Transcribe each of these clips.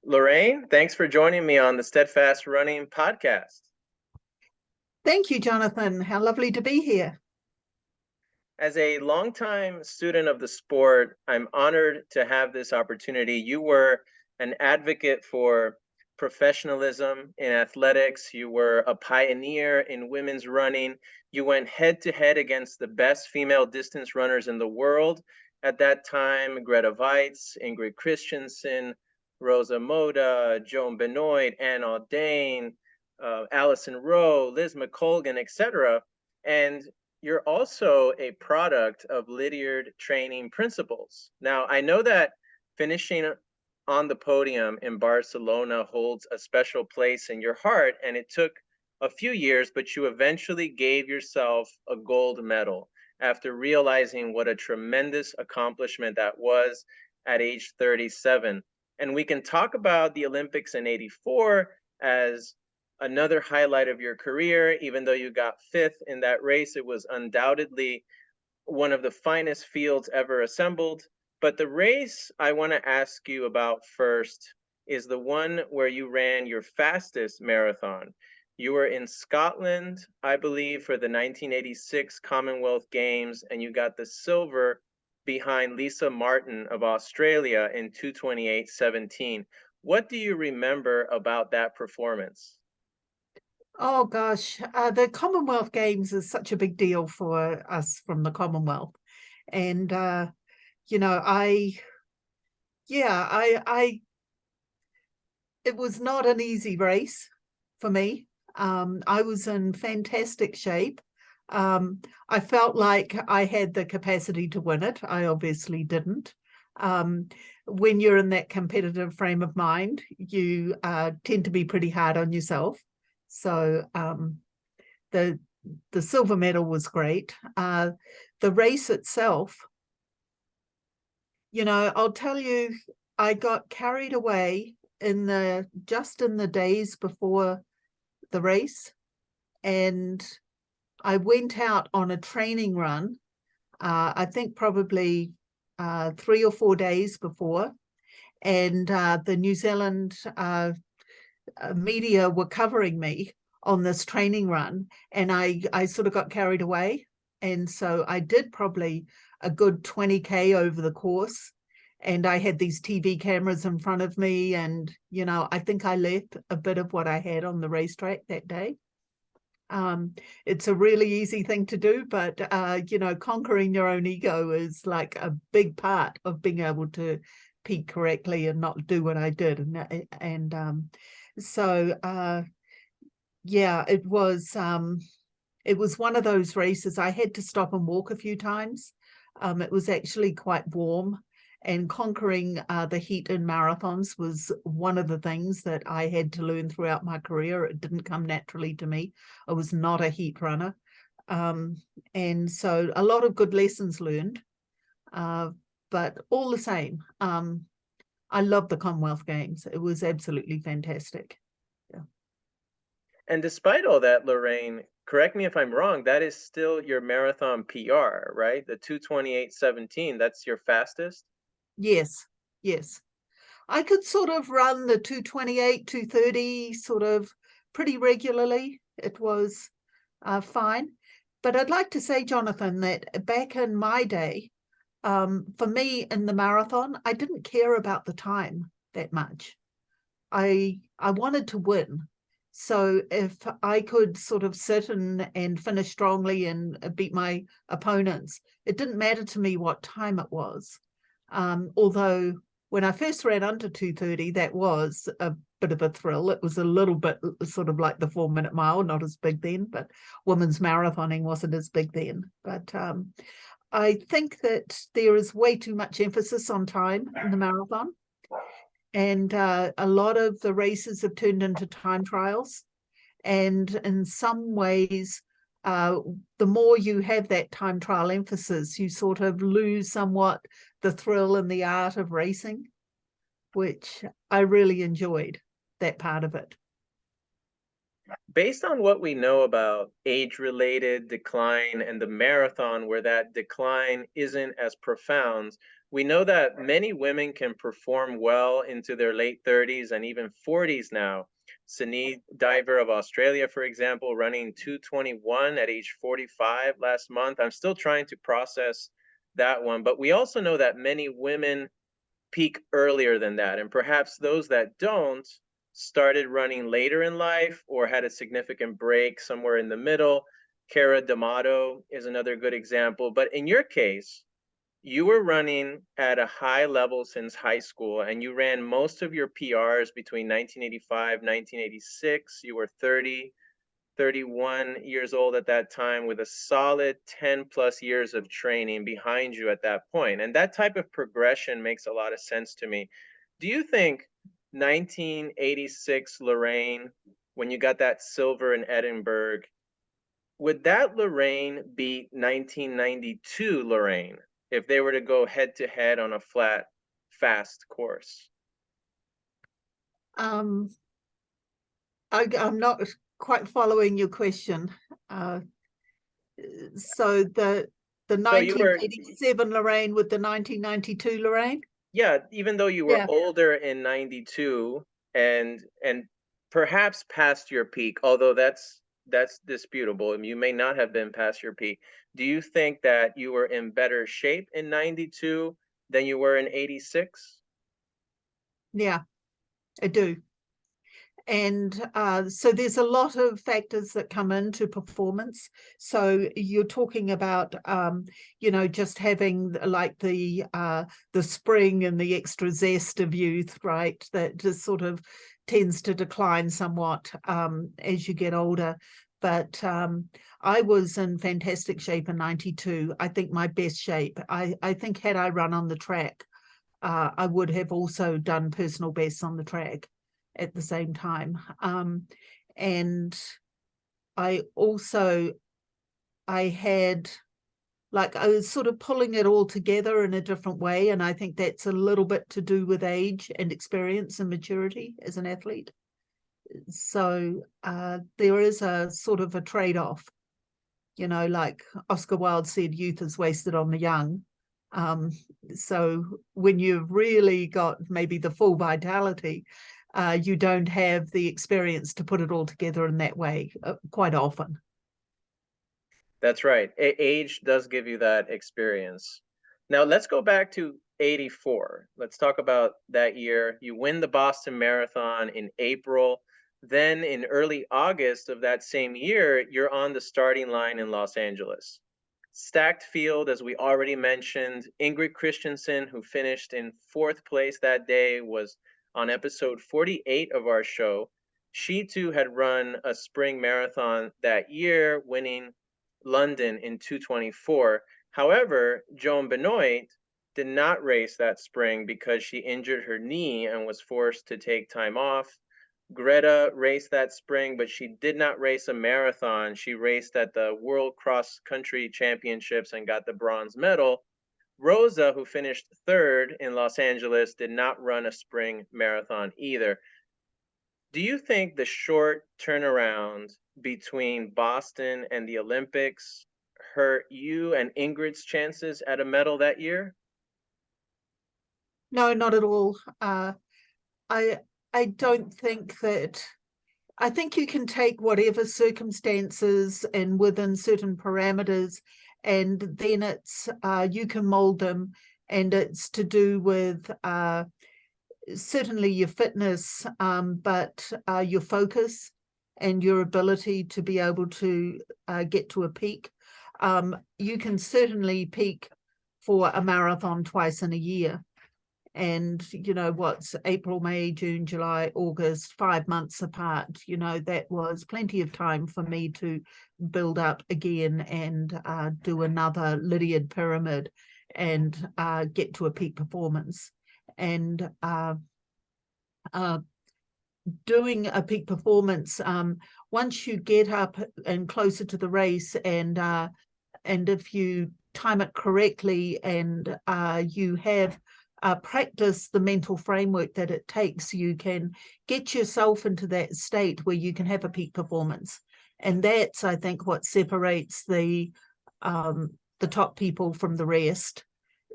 Lorraine, thanks for joining me on the SteadFast Running podcast. Thank you, Jonathan. How lovely to be here. As a longtime student of the sport, I'm honored to have this opportunity. You were an advocate for professionalism in athletics. You were a pioneer in women's running. You went head to head against the best female distance runners in the world at that time: Greta Weitz, Ingrid Christensen, Rosa Moda, Joan Benoit, Ann Aldain, Allison Rowe, Liz McColgan, etc. And you're also a product of Lydiard training principles. Now, I know that finishing on the podium in Barcelona holds a special place in your heart, and it took a few years, but you eventually gave yourself a gold medal after realizing what a tremendous accomplishment that was at age 37. And we can talk about the Olympics in 84 as another highlight of your career. Even though you got fifth in that race, it was undoubtedly one of the finest fields ever assembled. But the race I want to ask you about first is the one where you ran your fastest marathon. You were in Scotland, I believe, for the 1986 Commonwealth Games, and you got the silver behind Lisa Martin of Australia in 2:28:17. What do you remember about that performance? Oh gosh, the Commonwealth Games is such a big deal for us from the Commonwealth, and you know, I, it was not an easy race for me. I was in fantastic shape. I felt like I had the capacity to win it. I obviously didn't. When you're in that competitive frame of mind, you tend to be pretty hard on yourself. So the silver medal was great. The race itself, I'll tell you, I got carried away in the days before the race, and I went out on a training run. I think probably 3 or 4 days before, and the New Zealand media were covering me on this training run, and I sort of got carried away, and so I did probably a good 20K over the course, and I had these TV cameras in front of me, and I think I left a bit of what I had on the racetrack that day. It's a really easy thing to do, but conquering your own ego is like a big part of being able to peak correctly and not do what I did. So yeah, it was one of those races. I had to stop and walk a few times. It was actually quite warm, and conquering the heat in marathons was one of the things that I had to learn throughout my career. It didn't come naturally to me. I was not a heat runner. And so a lot of good lessons learned. But all the same, I love the Commonwealth Games. It was absolutely fantastic. Yeah. And despite all that, Lorraine, correct me if I'm wrong, that is still your marathon PR, right? The 2:28:17, that's your fastest? Yes, yes. I could sort of run the 2:28, 2:30 sort of pretty regularly. It was fine. But I'd like to say, Jonathan, that back in my day, for me in the marathon, I didn't care about the time that much. I wanted to win. So if I could sort of sit and finish strongly and beat my opponents, it didn't matter to me what time it was. Although when I first ran under 2:30, that was a bit of a thrill. It was a little bit sort of like the 4 minute mile, not as big then, but women's marathoning wasn't as big then. But I think that there is way too much emphasis on time in the marathon. And a lot of the races have turned into time trials. And in some ways, the more you have that time trial emphasis, you sort of lose somewhat the thrill and the art of racing, which I really enjoyed that part of it. Based on what we know about age-related decline and the marathon, where that decline isn't as profound, we know that many women can perform well into their late 30s and even 40s now. Sinead Diver of Australia, for example, running 2:21 at age 45 last month. I'm still trying to process that one, but we also know that many women peak earlier than that. And perhaps those that don't started running later in life or had a significant break somewhere in the middle. Cara D'Amato is another good example. But in your case, you were running at a high level since high school and you ran most of your PRs between 1985, 1986. You were 30, 31 years old at that time with a solid 10 plus years of training behind you at that point. And that type of progression makes a lot of sense to me. Do you think 1986 Lorraine, when you got that silver in Edinburgh, would that Lorraine beat 1992 Lorraine if they were to go head to head on a flat, fast course? Um, I'm not quite following your question. Uh, so the So you were, 1987 Lorraine with the 1992 Lorraine? yeah, even though you were Yeah. older in 92 and perhaps past your peak, although that's disputable, and you may not have been past your peak. Do you think that you were in better shape in 92 than you were in 86? Yeah, I do. And so there's a lot of factors that come into performance. So you're talking about, just having like the spring and the extra zest of youth, right? That just sort of tends to decline somewhat as you get older. But I was in fantastic shape in 92. I think my best shape. I think had I run on the track, I would have also done personal bests on the track at the same time. And I had, like, I was sort of pulling it all together in a different way. And I think that's a little bit to do with age and experience and maturity as an athlete. So there is a sort of a trade-off, like Oscar Wilde said, youth is wasted on the young. So when you've really got maybe the full vitality, you don't have the experience to put it all together in that way quite often. That's right. Age does give you that experience. Now let's go back to 84. Let's talk about that year. You win the Boston Marathon in April. Then in early August of that same year, you're on the starting line in Los Angeles. Stacked field, as we already mentioned. Ingrid Christensen, who finished in fourth place that day, was on episode 48 of our show. She too had run a spring marathon that year, winning London in 2:24. However, Joan Benoit did not race that spring because she injured her knee and was forced to take time off. Greta raced that spring, but she did not race a marathon. She raced at the World Cross Country Championships and got the bronze medal. Rosa, who finished third in Los Angeles, did not run a spring marathon either. Do you think the short turnaround between Boston and the Olympics hurt you and Ingrid's chances at a medal that year? No, not at all. I I don't think that. I think you can take whatever circumstances and within certain parameters, and then it's you can mold them, and it's to do with certainly your fitness, but your focus and your ability to be able to get to a peak. You can certainly peak for a marathon twice in a year. And, what's April, May, June, July, August, 5 months apart, that was plenty of time for me to build up again and do another Lydiard pyramid and get to a peak performance. And doing a peak performance, once you get up and closer to the race, and if you time it correctly and you have practice the mental framework that it takes, you can get yourself into that state where you can have a peak performance. And that's, I think, what separates the top people from the rest,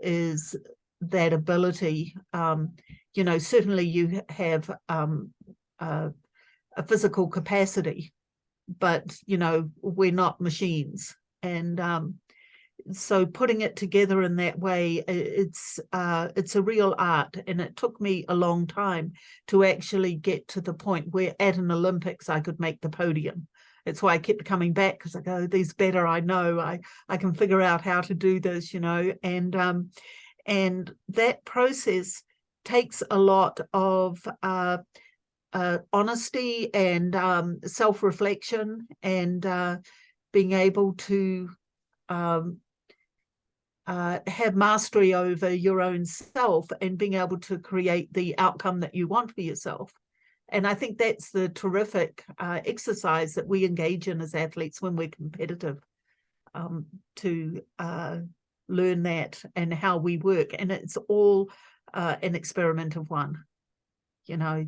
is that ability. You know, certainly you have a physical capacity, but, you know, we're not machines. And so putting it together in that way, it's a real art. And it took me a long time to actually get to the point where at an Olympics I could make the podium. It's why I kept coming back, because I go, these better, I know, I can figure out how to do this, you know. And that process takes a lot of honesty and self-reflection, and being able to have mastery over your own self, and being able to create the outcome that you want for yourself. And I think that's the terrific exercise that we engage in as athletes when we're competitive, to learn that and how we work. And it's all an experiment of one, you know.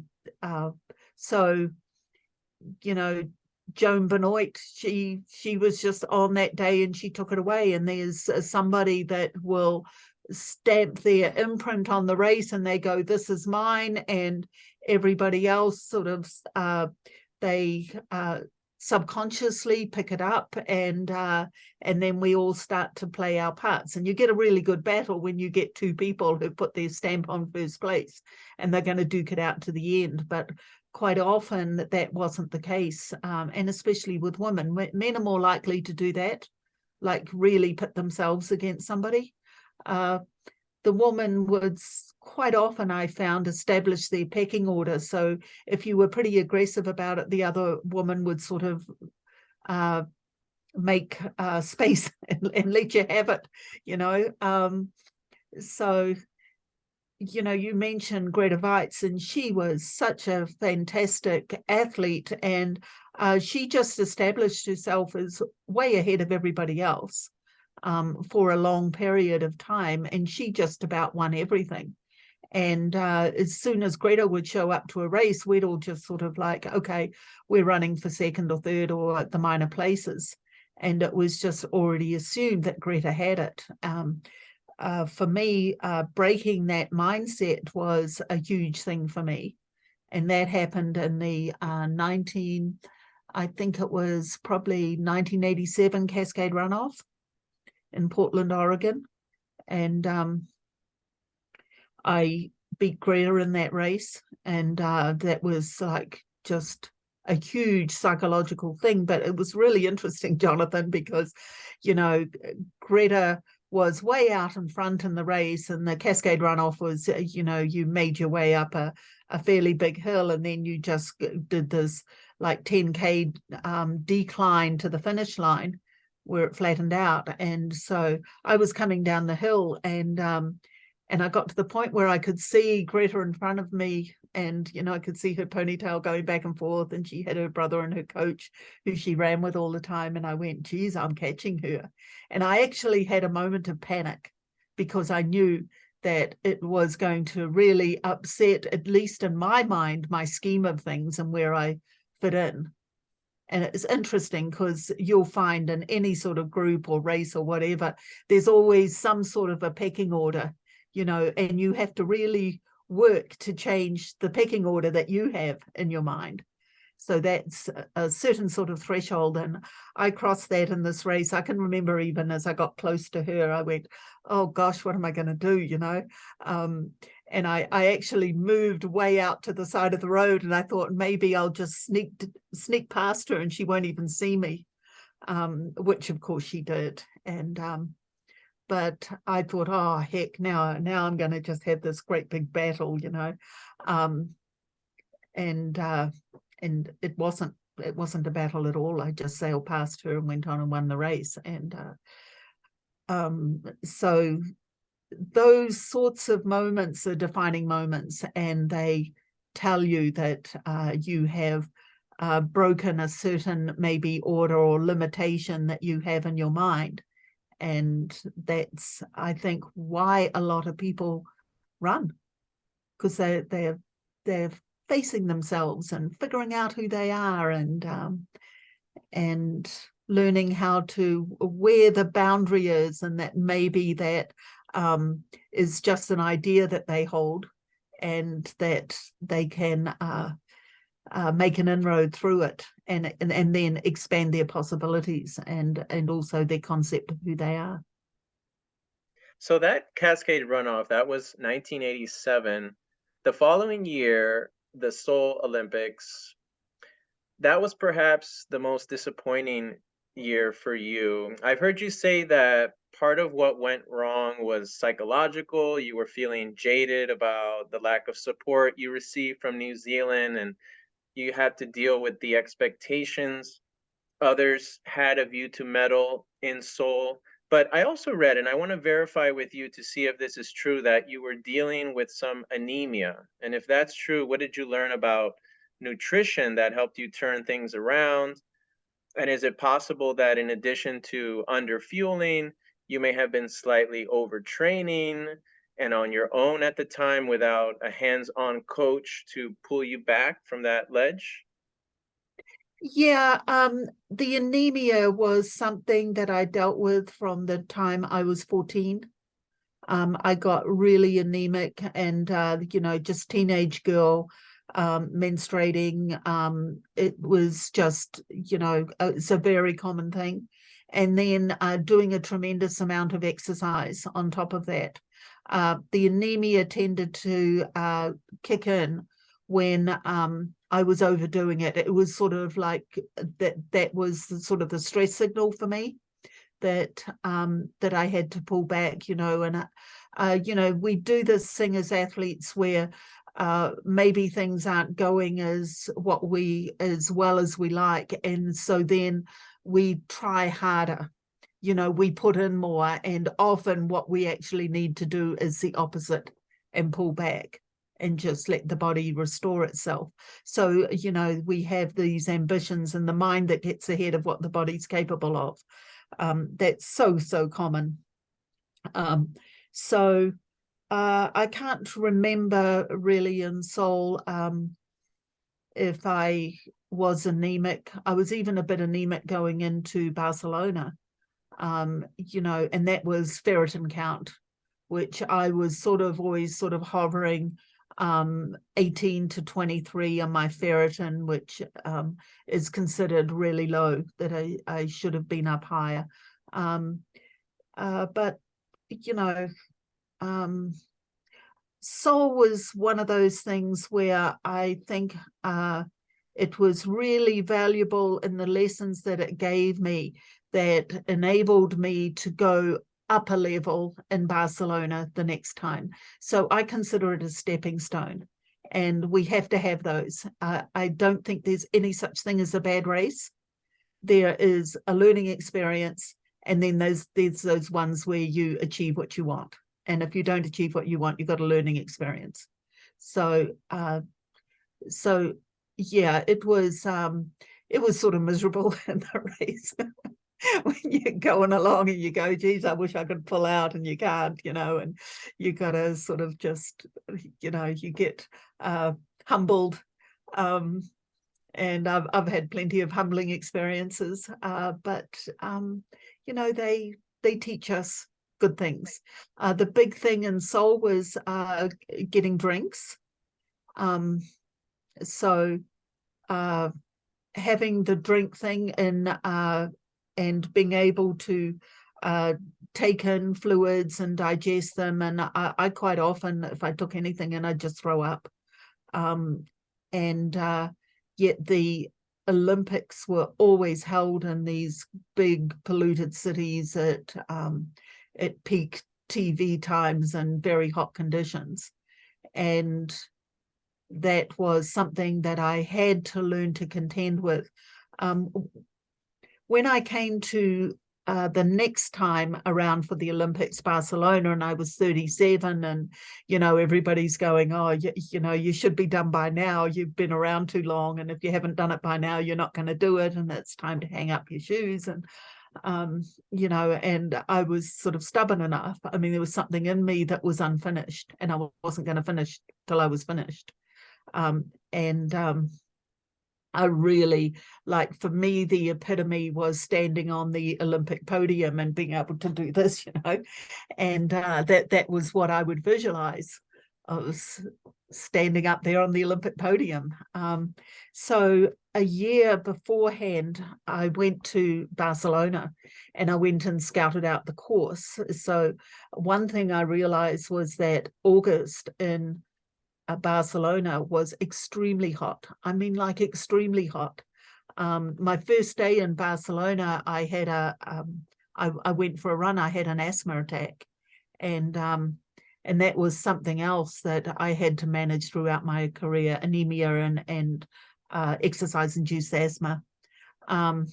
So, you know, Joan Benoit, she was just on that day and she took it away. And there's somebody that will stamp their imprint on the race and they go, this is mine. And everybody else sort of, they subconsciously pick it up, and then we all start to play our parts. And you get a really good battle when you get two people who put their stamp on first place and they're going to duke it out to the end. But quite often that wasn't the case, and especially with women. Men are more likely to do that, like really put themselves against somebody. The woman would quite often, I found, establish their pecking order. So if you were pretty aggressive about it, the other woman would sort of make space and let you have it, you know. So, you know, you mentioned Greta Weitz, and she was such a fantastic athlete, and she just established herself as way ahead of everybody else for a long period of time, and she just about won everything. And as soon as Greta would show up to a race, we'd all just sort of like, okay, we're running for second or third or at the minor places. And it was just already assumed that Greta had it. For me, breaking that mindset was a huge thing for me. And that happened in the I think it was probably 1987 Cascade Runoff in Portland, Oregon. And I beat Greta in that race. And that was like just a huge psychological thing. But it was really interesting, Jonathan, because, you know, Greta was way out in front in the race, and the Cascade Runoff was, you know, you made your way up a fairly big hill, and then you just did this like 10K decline to the finish line where it flattened out. And so I was coming down the hill, and I got to the point where I could see Greta in front of me, and, you know, I could see her ponytail going back and forth, and she had her brother and her coach who she ran with all the time. And I went, geez, I'm catching her. And I actually had a moment of panic, because I knew that it was going to really upset, at least in my mind, my scheme of things and where I fit in. And it's interesting because you'll find in any sort of group or race or whatever, there's always some sort of a pecking order, you know, and you have to really work to change the pecking order that you have in your mind. So that's a certain sort of threshold. And I crossed that in this race. I can remember even as I got close to her, I went, oh gosh, what am I going to do, you know? And I actually moved way out to the side of the road, and I thought maybe I'll just sneak past her and she won't even see me, which of course she did. And but I thought, oh heck, now I'm going to just have this great big battle, you know. And it wasn't a battle at all. I just sailed past her and went on and won the race. And so those sorts of moments are defining moments, and they tell you that you have broken a certain maybe order or limitation that you have in your mind. And that's, I think, why a lot of people run, because they're facing themselves and figuring out who they are, and learning how to, where the boundary is, and that maybe that is just an idea that they hold, and that they can make an inroad through it, and then expand their possibilities, and also their concept of who they are. So that Cascade runoff, that was 1987. The following year, the Seoul Olympics, that was perhaps the most disappointing year for you. I've heard you say that part of what went wrong was psychological. You were feeling jaded about the lack of support you received from New Zealand, and you had to deal with the expectations others had of you to medal in Seoul. But I also read, and I want to verify with you to see if this is true, that you were dealing with some anemia. And if that's true, what did you learn about nutrition that helped you turn things around? And is it possible that in addition to underfueling, you may have been slightly overtraining and on your own at the time without a hands-on coach to pull you back from that ledge? Yeah, the anemia was something that I dealt with from the time I was 14. I got really anemic, and just teenage girl, menstruating. It was just, it's a very common thing. And then doing a tremendous amount of exercise on top of that. The anemia tended to kick in when I was overdoing it. It was sort of like that was sort of the stress signal for me, that I had to pull back, and we do this thing as athletes where maybe things aren't going as well as we like, and so then we try harder, we put in more, and often what we actually need to do is the opposite, and pull back and just let the body restore itself. So, we have these ambitions, and the mind that gets ahead of what the body's capable of. That's so common. So I can't remember really in Seoul if I was anemic. I was even a bit anemic going into Barcelona, and that was ferritin count, which I was always hovering 18 to 23 on my ferritin, which is considered really low, that I should have been up higher. But, Seoul was one of those things where I think it was really valuable in the lessons that it gave me, that enabled me to go up a level in Barcelona the next time. So I consider it a stepping stone, and we have to have those. I don't think there's any such thing as a bad race. There is a learning experience, and then there's those ones where you achieve what you want. And if you don't achieve what you want, you've got a learning experience. So yeah, it was sort of miserable in the race. When you're going along and you go, geez, I wish I could pull out, and you can't, and you got to sort of just, you get humbled. And I've had plenty of humbling experiences, but they teach us good things. The big thing in Seoul was getting drinks. So having the drink thing in and being able to take in fluids and digest them. And I quite often, if I took anything in, I'd just throw up. And yet the Olympics were always held in these big polluted cities at peak TV times and very hot conditions. And that was something that I had to learn to contend with. When I came to the next time around for the Olympics, Barcelona, and I was 37, and, everybody's going, oh, you should be done by now. You've been around too long. And if you haven't done it by now, you're not going to do it. And it's time to hang up your shoes. And you know, and I was sort of stubborn enough. I mean, there was something in me that was unfinished, and I wasn't going to finish till I was finished. And I really, like, for me, the epitome was standing on the Olympic podium and being able to do this, you know, and that was what I would visualize. I was standing up there on the Olympic podium. So a year beforehand, I went to Barcelona and I went and scouted out the course. So one thing I realized was that August in Barcelona was extremely hot. I mean, like extremely hot. My first day in Barcelona, I had I went for a run. I had an asthma attack, and that was something else that I had to manage throughout my career: anemia and exercise-induced asthma. And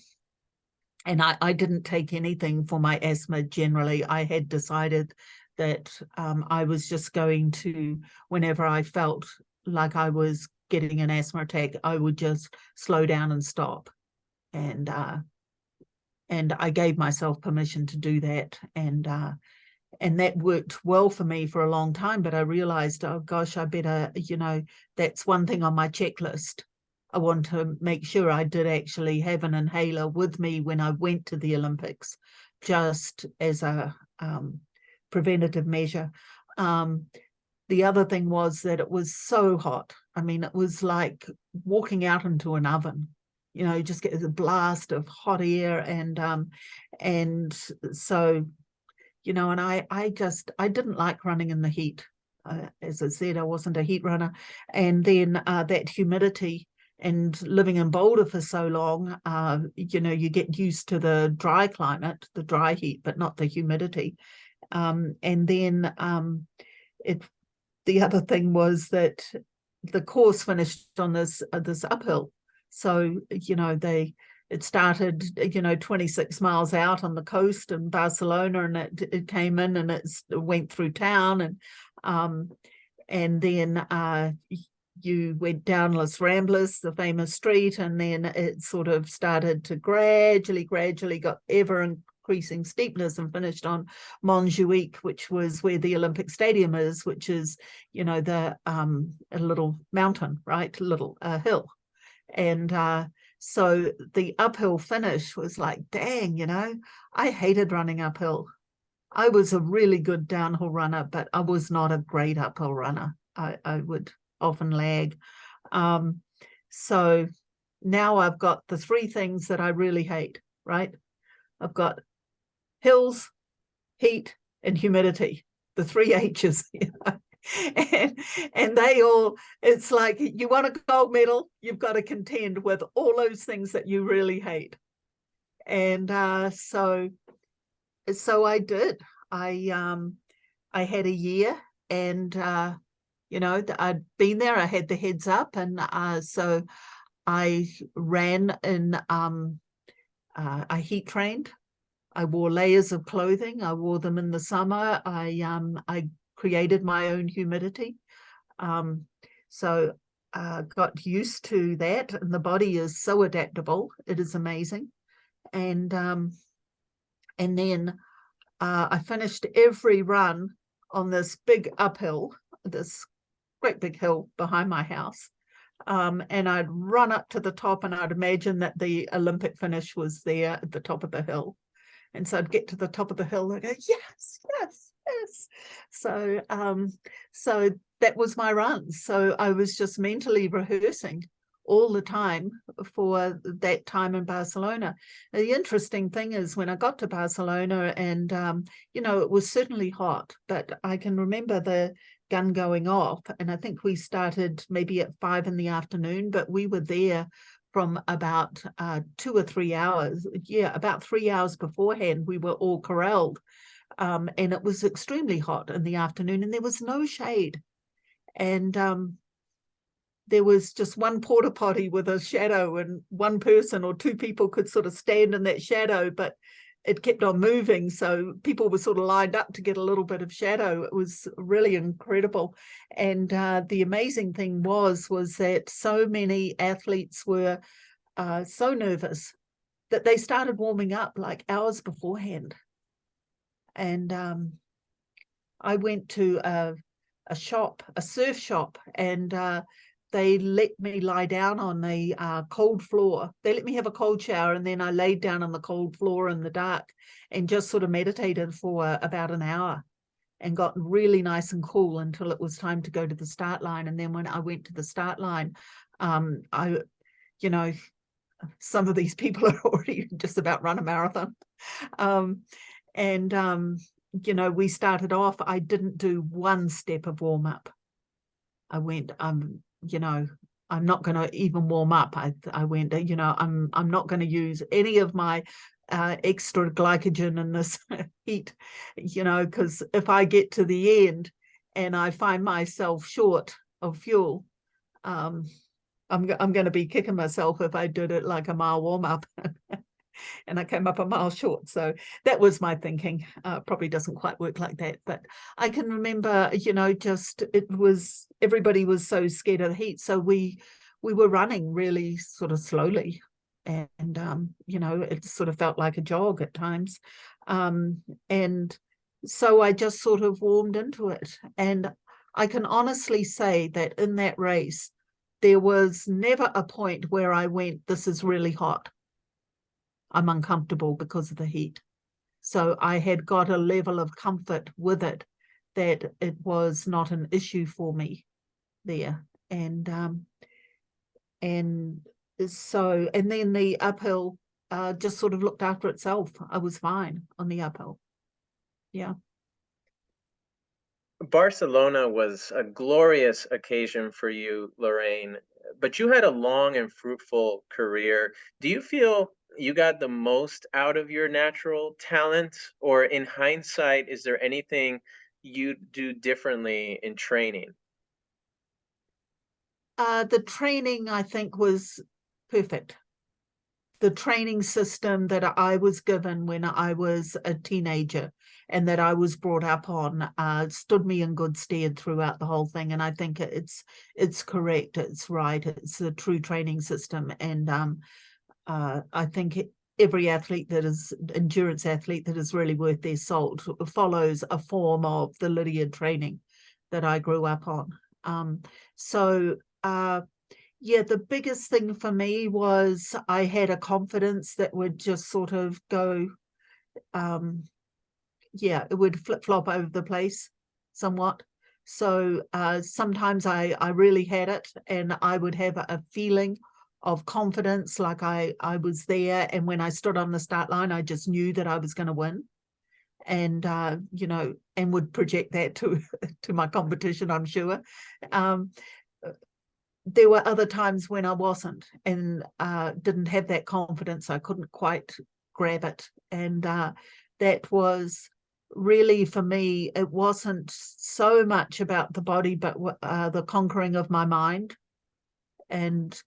I didn't take anything for my asthma generally. I had decided that I was just going to, whenever I felt like I was getting an asthma attack, I would just slow down and stop. And I gave myself permission to do that. And that worked well for me for a long time. But I realized, oh gosh, I better, you know, that's one thing on my checklist. I want to make sure I did actually have an inhaler with me when I went to the Olympics, just as a preventative measure. The other thing was that it was so hot. I mean, it was like walking out into an oven. You know, you just get a blast of hot air, and so, you know, and I didn't like running in the heat. As I said, I wasn't a heat runner, and then that humidity. And living in Boulder for so long, you know, you get used to the dry climate, the dry heat, but not the humidity. And then the other thing was that the course finished on this uphill. So, you know, it started, you know, 26 miles out on the coast in Barcelona, and it came in and it went through town, and then you went down Las Ramblas, the famous street, and then it sort of started to gradually got ever increasing steepness and finished on Montjuic, which was where the Olympic Stadium is, which is, you know, a little mountain, right, little hill. And so the uphill finish was like, dang, you know, I hated running uphill. I was a really good downhill runner, but I was not a great uphill runner. I would often lag. So now I've got the three things that I really hate, right? I've got hills, heat, and humidity, the three H's. You know? and they all, it's like, you want a gold medal, you've got to contend with all those things that you really hate. And so I did. I had a year, and you know, I'd been there, I had the heads up, and so I ran in, I heat trained. I wore layers of clothing. I wore them in the summer. I created my own humidity. So got used to that, and the body is so adaptable. It is amazing. And then I finished every run on this big uphill, this great big hill behind my house. And I'd run up to the top, and I'd imagine that the Olympic finish was there at the top of the hill. And so I'd get to the top of the hill and go, yes, yes, yes. So so that was my run. So I was just mentally rehearsing all the time for that time in Barcelona. The interesting thing is, when I got to Barcelona, and you know, it was certainly hot, but I can remember the gun going off, and I think we started maybe at 5 p.m, but we were there from about 2 or 3 hours. Yeah, about 3 hours beforehand, we were all corralled, and it was extremely hot in the afternoon, and there was no shade, and there was just one porta potty with a shadow, and one person or two people could sort of stand in that shadow, but it kept on moving, so people were sort of lined up to get a little bit of shadow. It was really incredible. And the amazing thing was that so many athletes were so nervous. that they started warming up like hours beforehand. And I went to a shop, a surf shop, and they let me lie down on the cold floor. They let me have a cold shower, and then I laid down on the cold floor in the dark and just sort of meditated for about an hour and got really nice and cool until it was time to go to the start line. And then when I went to the start line, I, you know, some of these people are already just about run a marathon. And you know, we started off, I didn't do one step of warm up. I went, you know, I'm not going to even warm up. I went, you know, I'm not going to use any of my extra glycogen in this heat, you know, because if I get to the end and I find myself short of fuel, I'm going to be kicking myself if I did it like a mile warm up. And I came up a mile short. So that was my thinking. Probably doesn't quite work like that, but I can remember, you know, just everybody was so scared of the heat. So we were running really sort of slowly, and you know, it sort of felt like a jog at times. And so I just sort of warmed into it. And I can honestly say that in that race, there was never a point where I went, this is really hot. I'm uncomfortable because of the heat. So I had got a level of comfort with it that it was not an issue for me there. And so, and then the uphill just sort of looked after itself. I was fine on the uphill. Yeah. Barcelona was a glorious occasion for you, Lorraine, but you had a long and fruitful career. Do you feel you got the most out of your natural talent, or in hindsight, is there anything you'd do differently in training? The training, I think, was perfect. The training system that I was given when I was a teenager and that I was brought up on stood me in good stead throughout the whole thing. And I think it's correct, it's right, it's a true training system. And I think every athlete that is endurance athlete that is really worth their salt follows a form of the Lydiard training that I grew up on. So yeah, the biggest thing for me was I had a confidence that would just sort of go, yeah, it would flip-flop over the place somewhat. So sometimes I really had it, and I would have a feeling of confidence, like I was there, and when I stood on the start line, I just knew that I was going to win. And you know, and would project that to my competition, I'm sure. There were other times when I wasn't, and didn't have that confidence. I couldn't quite grab it. And that was really, for me, it wasn't so much about the body, but the conquering of my mind and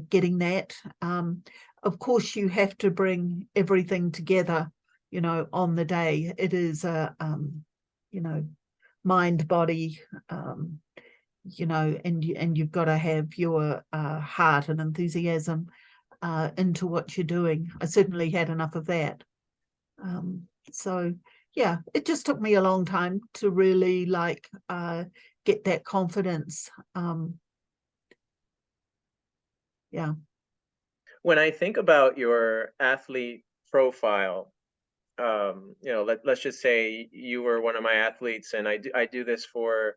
getting that. Of course, you have to bring everything together, you know, on the day. It is a, you know, mind, body, you know, and you've got to have your heart and enthusiasm into what you're doing. I certainly had enough of that. So yeah, it just took me a long time to really like get that confidence. Yeah. When I think about your athlete profile, you know, let's just say you were one of my athletes, and I do this for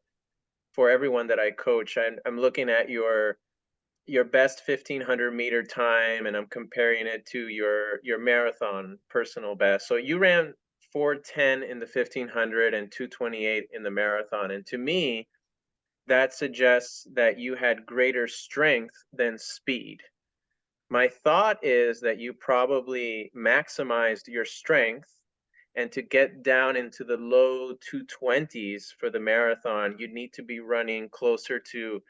everyone that I coach. I'm looking at your best 1500-meter time, and I'm comparing it to your marathon personal best. So you ran 4:10 in the 1500 and 2:28 in the marathon. And to me, that suggests that you had greater strength than speed. My thought is that you probably maximized your strength, and to get down into the low 220s for the marathon, you'd need to be running closer to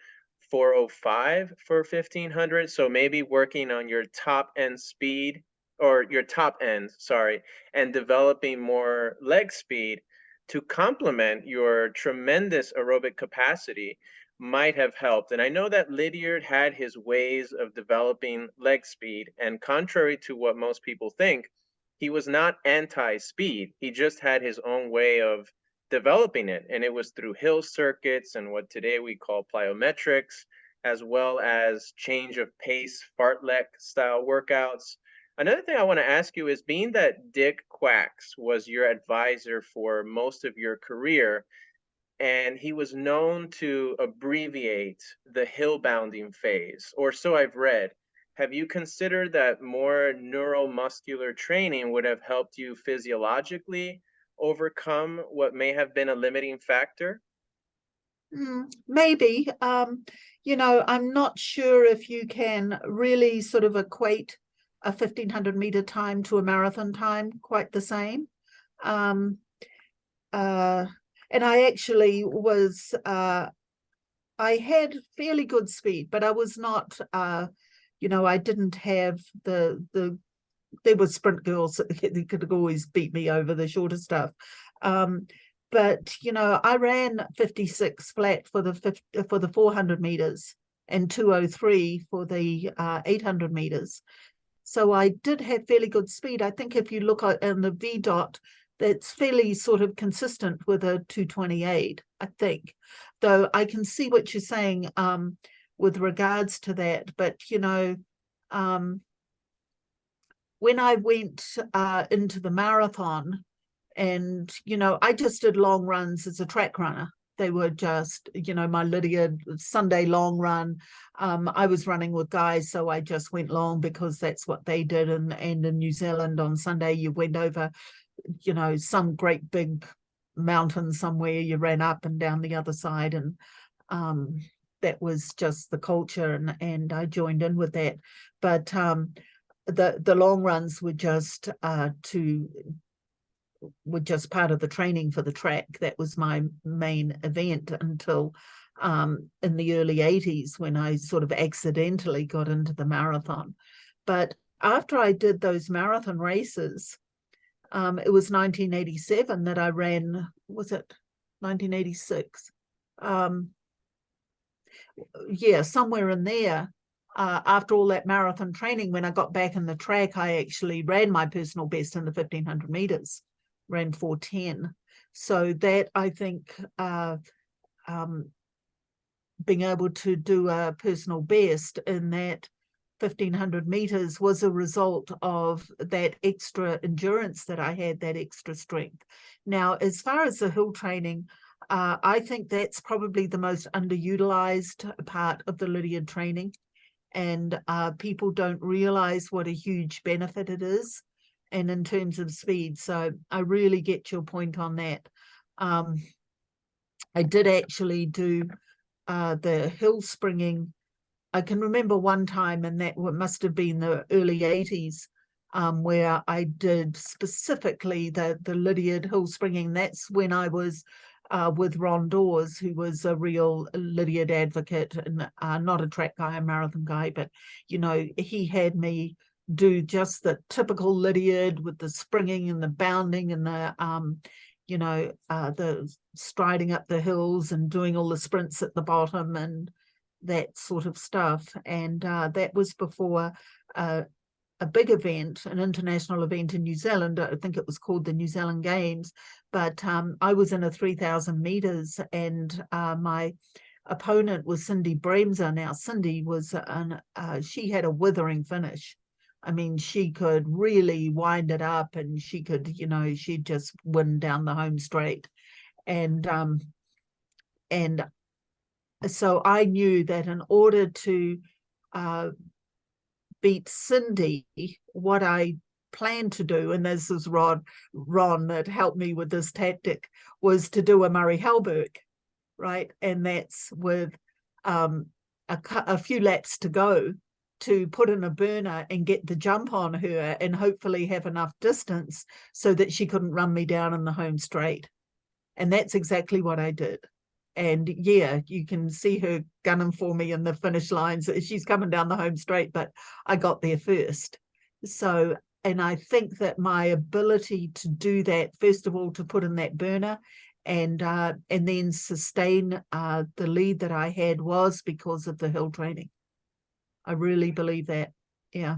4:05 for 1500. So maybe working on your top end speed, or your top end, sorry, and developing more leg speed to complement your tremendous aerobic capacity. might have helped. And I know that Lydiard had his ways of developing leg speed, and contrary to what most people think, he was not anti-speed. He just had his own way of developing it, and it was through hill circuits and what today we call plyometrics, as well as change of pace, fartlek style workouts. Another thing I want to ask you is, being that Dick Quacks was your advisor for most of your career, and he was known to abbreviate the hill bounding phase, or so I've read. Have you considered that more neuromuscular training would have helped you physiologically overcome what may have been a limiting factor? Maybe. I'm not sure if you can really sort of equate a 1,500-meter time to a marathon time quite the same. Um, and I actually was, I had fairly good speed, but I was not, I didn't have there were sprint girls that could always beat me over the shorter stuff. But I ran 56 flat for the 400 meters and 203 for the 800 meters. So I did have fairly good speed. I think if you look at in the V dot, that's fairly sort of consistent with a 228, I think. Though I can see what you're saying with regards to that. But, when I went into the marathon, and, I just did long runs as a track runner. They were just, my Lydia Sunday long run. I was running with guys, so I just went long because that's what they did. And in New Zealand on Sunday, you went over, some great big mountain somewhere. You ran up and down the other side. And that was just the culture. And I joined in with that. But the long runs were just part of the training for the track. That was my main event until in the early 80s, when I sort of accidentally got into the marathon. But after I did those marathon races, it was 1987 that I ran, was it 1986? Yeah, somewhere in there. After all that marathon training, when I got back in the track, I actually ran my personal best in the 1,500 meters. Ran 4:10. So that, I think, being able to do a personal best in that 1,500 meters was a result of that extra endurance that I had, that extra strength. Now, as far as the hill training, I think that's probably the most underutilized part of the Lydiard training. And people don't realize what a huge benefit it is, and in terms of speed. So I really get your point on that. I did actually do the hill springing. I can remember one time, and that must have been the early 80s, where I did specifically the Lydiard hill springing. That's when I was with Ron Dawes, who was a real Lydiard advocate, and not a track guy, a marathon guy, but, he had me do just the typical Lydiard with the springing and the bounding and the striding up the hills and doing all the sprints at the bottom and that sort of stuff. And that was before a big event, an international event in New Zealand. I think it was called the New Zealand Games. But I was in a 3,000 meters, and my opponent was Cindy Bremser. Now, Cindy was she had a withering finish. I mean, she could really wind it up, and she could, she'd just win down the home straight. And so I knew that in order to beat Cindy, what I planned to do, and this is Ron that helped me with this tactic, was to do a Murray Halberg, right? And that's with a few laps to go, to put in a burner and get the jump on her and hopefully have enough distance so that she couldn't run me down in the home straight. And that's exactly what I did. And yeah, you can see her gunning for me in the finish lines. She's coming down the home straight, but I got there first. So, and I think that my ability to do that, first of all, to put in that burner, and then sustain the lead that I had was because of the hill training. I really believe that. Yeah.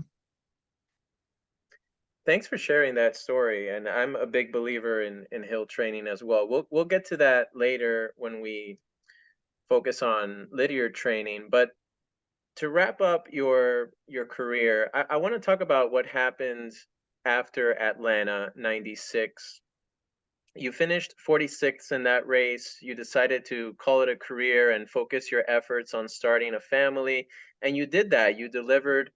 Thanks for sharing that story. And I'm a big believer in hill training as well. We'll get to that later when we focus on Lydiard training. But to wrap up your career, I want to talk about what happened after Atlanta 96. You finished 46th in that race. You decided to call it a career and focus your efforts on starting a family. And you did that. You delivered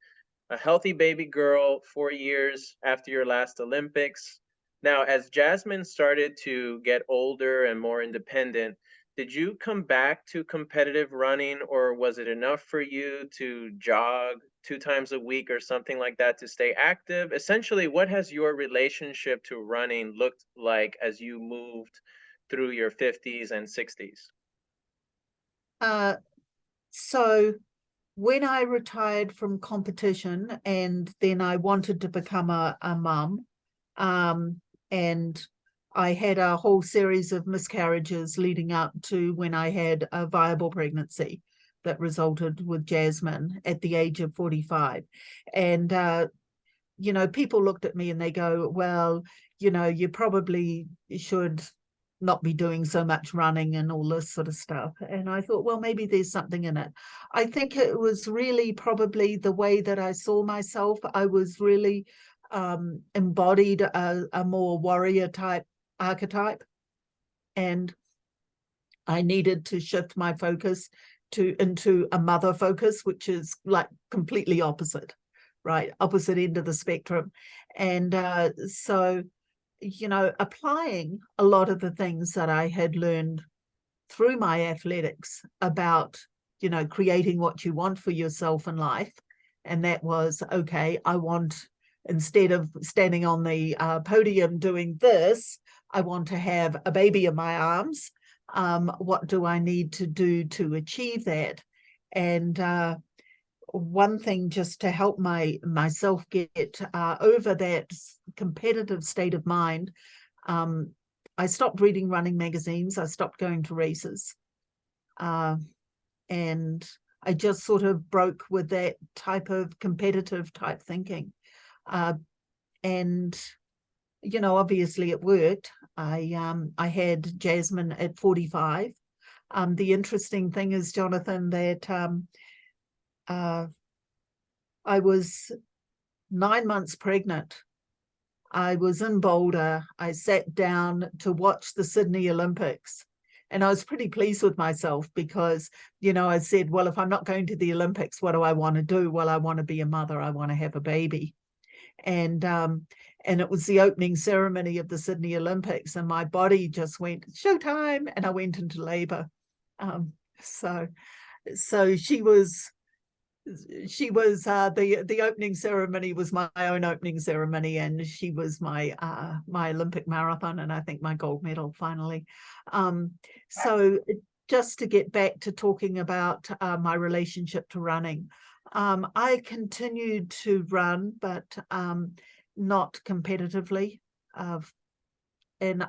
a healthy baby girl 4 years after your last Olympics. Now, as Jasmine started to get older and more independent, did you come back to competitive running, or was it enough for you to jog 2 times a week or something like that to stay active? Essentially, what has your relationship to running looked like as you moved through your 50s and 60s? So when I retired from competition and then I wanted to become a mum, and I had a whole series of miscarriages leading up to when I had a viable pregnancy that resulted with Jasmine at the age of 45. And, people looked at me and they go, well, you probably should not be doing so much running and all this sort of stuff. And I thought, well, maybe there's something in it. I think it was really probably the way that I saw myself. I was really embodied a more warrior type archetype, and I needed to shift my focus into a mother focus, which is like completely opposite, right? Opposite end of the spectrum. And so applying a lot of the things that I had learned through my athletics about, creating what you want for yourself in life. And that was, okay, I want, instead of standing on the podium doing this, I want to have a baby in my arms. What do I need to do to achieve that? And one thing just to help myself get over that competitive state of mind, I stopped reading running magazines. I stopped going to races, and I just sort of broke with that type of competitive type thinking, and obviously it worked. I had Jasmine at 45. The interesting thing is, Jonathan, that I was 9 months pregnant. I was in Boulder. I sat down to watch the Sydney Olympics, and I was pretty pleased with myself because, I said, well, if I'm not going to the Olympics, what do I want to do? Well, I want to be a mother. I want to have a baby. And it was the opening ceremony of the Sydney Olympics, and my body just went, showtime, and I went into labor. So she was the opening ceremony was my own opening ceremony, and she was my Olympic marathon, and I think my gold medal finally. So just to get back to talking about my relationship to running, I continued to run, but not competitively, and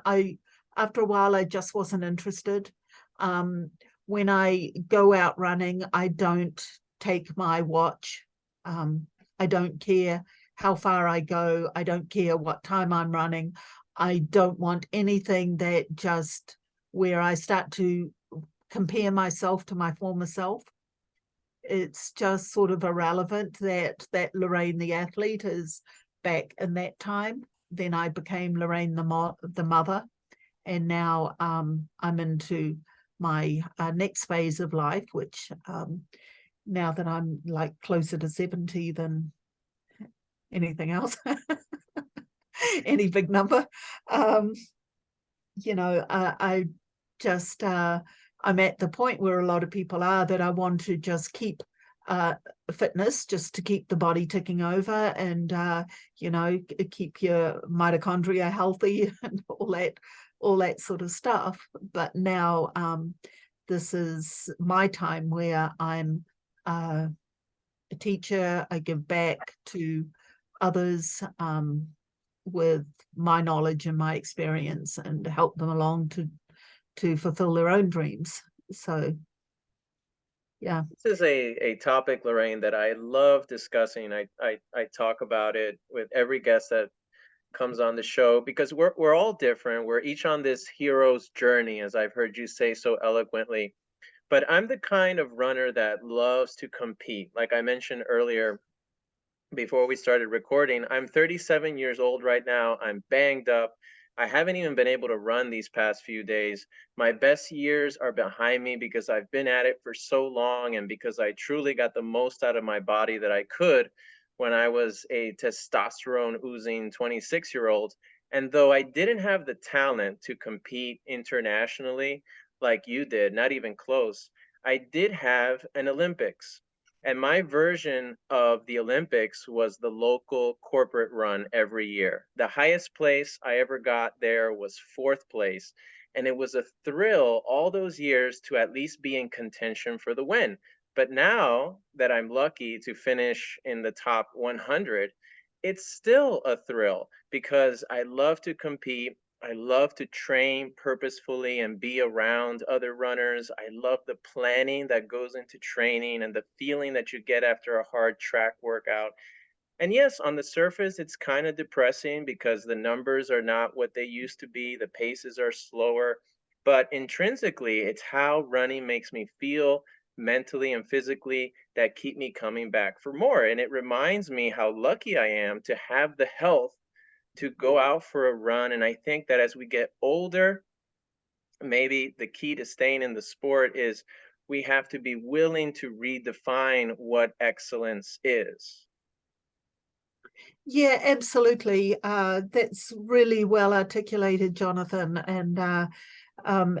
after a while I just wasn't interested. When I go out running, I don't take my watch. I don't care how far I go. I don't care what time I'm running. I don't want anything that just where I start to compare myself to my former self. It's just sort of irrelevant that Lorraine the athlete is back in that time. Then I became Lorraine the mother, and now I'm into my next phase of life, which now that I'm like closer to 70 than anything else, any big number, I just I'm at the point where a lot of people are, that I want to just keep fitness, just to keep the body ticking over, and keep your mitochondria healthy and all that sort of stuff. But now this is my time where I'm a teacher. I give back to others with my knowledge and my experience, and help them along to fulfill their own dreams. So, yeah. This is a topic, Lorraine, that I love discussing. I talk about it with every guest that comes on the show because we're all different. We're each on this hero's journey, as I've heard you say so eloquently. But I'm the kind of runner that loves to compete. Like I mentioned earlier, before we started recording, I'm 37 years old right now. I'm banged up. I haven't even been able to run these past few days. My best years are behind me because I've been at it for so long and because I truly got the most out of my body that I could when I was a testosterone oozing 26-year-old. And though I didn't have the talent to compete internationally like you did, not even close, I did have an Olympics. And my version of the Olympics was the local corporate run every year. The highest place I ever got there was fourth place. And it was a thrill all those years to at least be in contention for the win. But now that I'm lucky to finish in the top 100, it's still a thrill because I love to compete. I love to train purposefully and be around other runners. I love the planning that goes into training and the feeling that you get after a hard track workout. And yes, on the surface, it's kind of depressing because the numbers are not what they used to be, the paces are slower. But intrinsically, it's how running makes me feel mentally and physically that keep me coming back for more. And it reminds me how lucky I am to have the health to go out for a run. And I think that as we get older, maybe the key to staying in the sport is we have to be willing to redefine what excellence is. Yeah, absolutely. That's really well articulated, Jonathan. And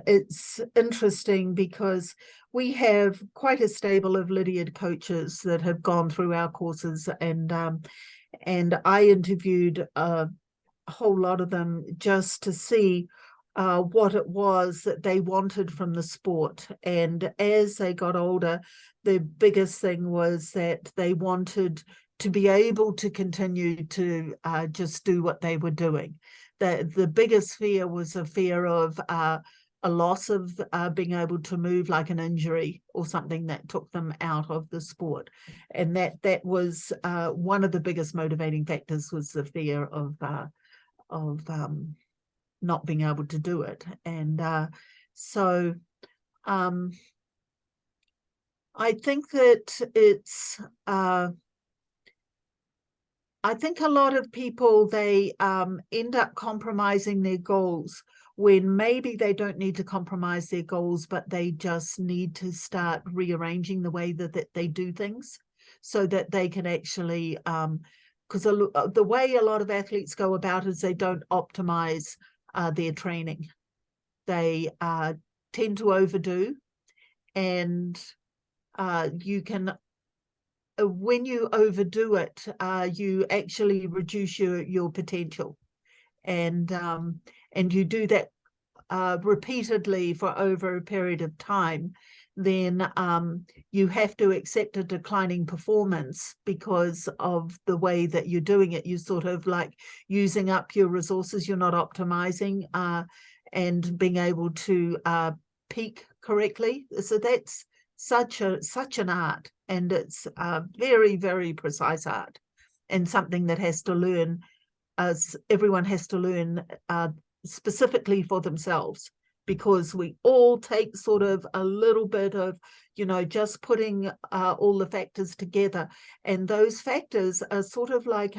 it's interesting because we have quite a stable of Lydiard coaches that have gone through our courses, and I interviewed a whole lot of them just to see what it was that they wanted from the sport. And as they got older, the biggest thing was that they wanted to be able to continue to just do what they were doing. The biggest fear was a fear of a loss of being able to move, like an injury or something that took them out of the sport. And that was one of the biggest motivating factors, was the fear of not being able to do it. And so I think that it's I think a lot of people, they end up compromising their goals when maybe they don't need to compromise their goals, but they just need to start rearranging the way that they do things so that they can actually, because the way a lot of athletes go about is they don't optimize their training. They tend to overdo, and you can, when you overdo it, you actually reduce your potential, and you do that repeatedly for over a period of time, then you have to accept a declining performance because of the way that you're doing it. You're sort of like using up your resources. You're not optimizing and being able to peak correctly. So that's such an art, and it's a very, very precise art, and something that has to learn, as everyone has to learn specifically for themselves, because we all take sort of a little bit of, just putting all the factors together, and those factors are sort of like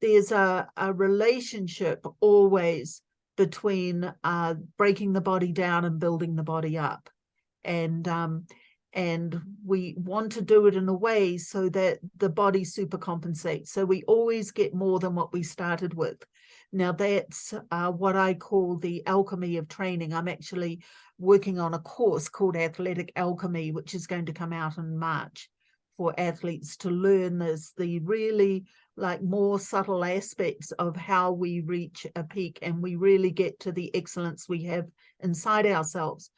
there's a relationship always between breaking the body down and building the body up. And we want to do it in a way so that the body super compensates. So we always get more than what we started with. Now that's what I call the alchemy of training. I'm actually working on a course called Athletic Alchemy, which is going to come out in March, for athletes to learn the really like more subtle aspects of how we reach a peak and we really get to the excellence we have inside ourselves,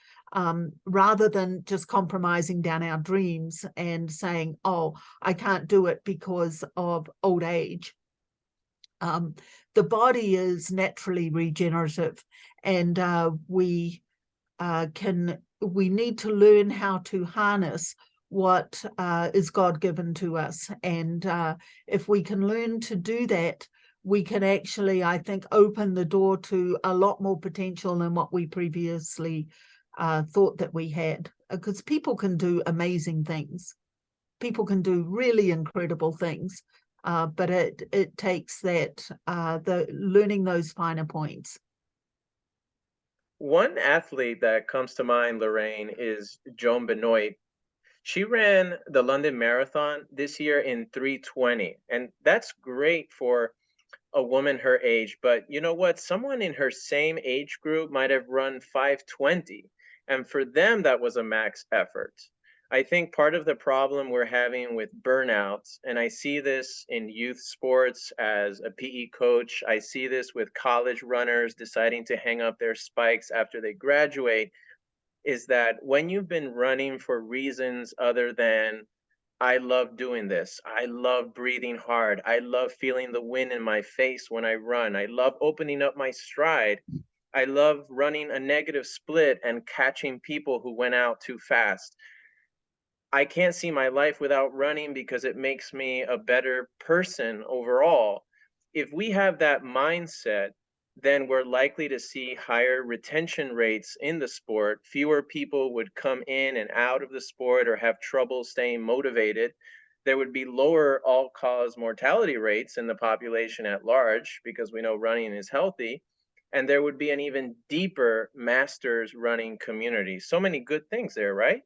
rather than just compromising down our dreams and saying, oh, I can't do it because of old age. The body is naturally regenerative, and we need to learn how to harness what is God-given to us. And if we can learn to do that, we can actually, I think, open the door to a lot more potential than what we previously thought that we had. Because people can do amazing things. People can do really incredible things, but it takes that, the learning those finer points. One athlete that comes to mind, Lorraine, is Joan Benoit. She ran the London Marathon this year in 3:20, and that's great for a woman her age. But you know what? Someone in her same age group might have run 5:20, and for them, that was a max effort. I think part of the problem we're having with burnouts, and I see this in youth sports as a PE coach, I see this with college runners deciding to hang up their spikes after they graduate, is that when you've been running for reasons other than I love doing this, I love breathing hard, I love feeling the wind in my face when I run, I love opening up my stride, I love running a negative split and catching people who went out too fast. I can't see my life without running because it makes me a better person overall. If we have that mindset, then we're likely to see higher retention rates in the sport. Fewer people would come in and out of the sport or have trouble staying motivated. There would be lower all cause mortality rates in the population at large because we know running is healthy. And there would be an even deeper masters running community. So many good things there, right?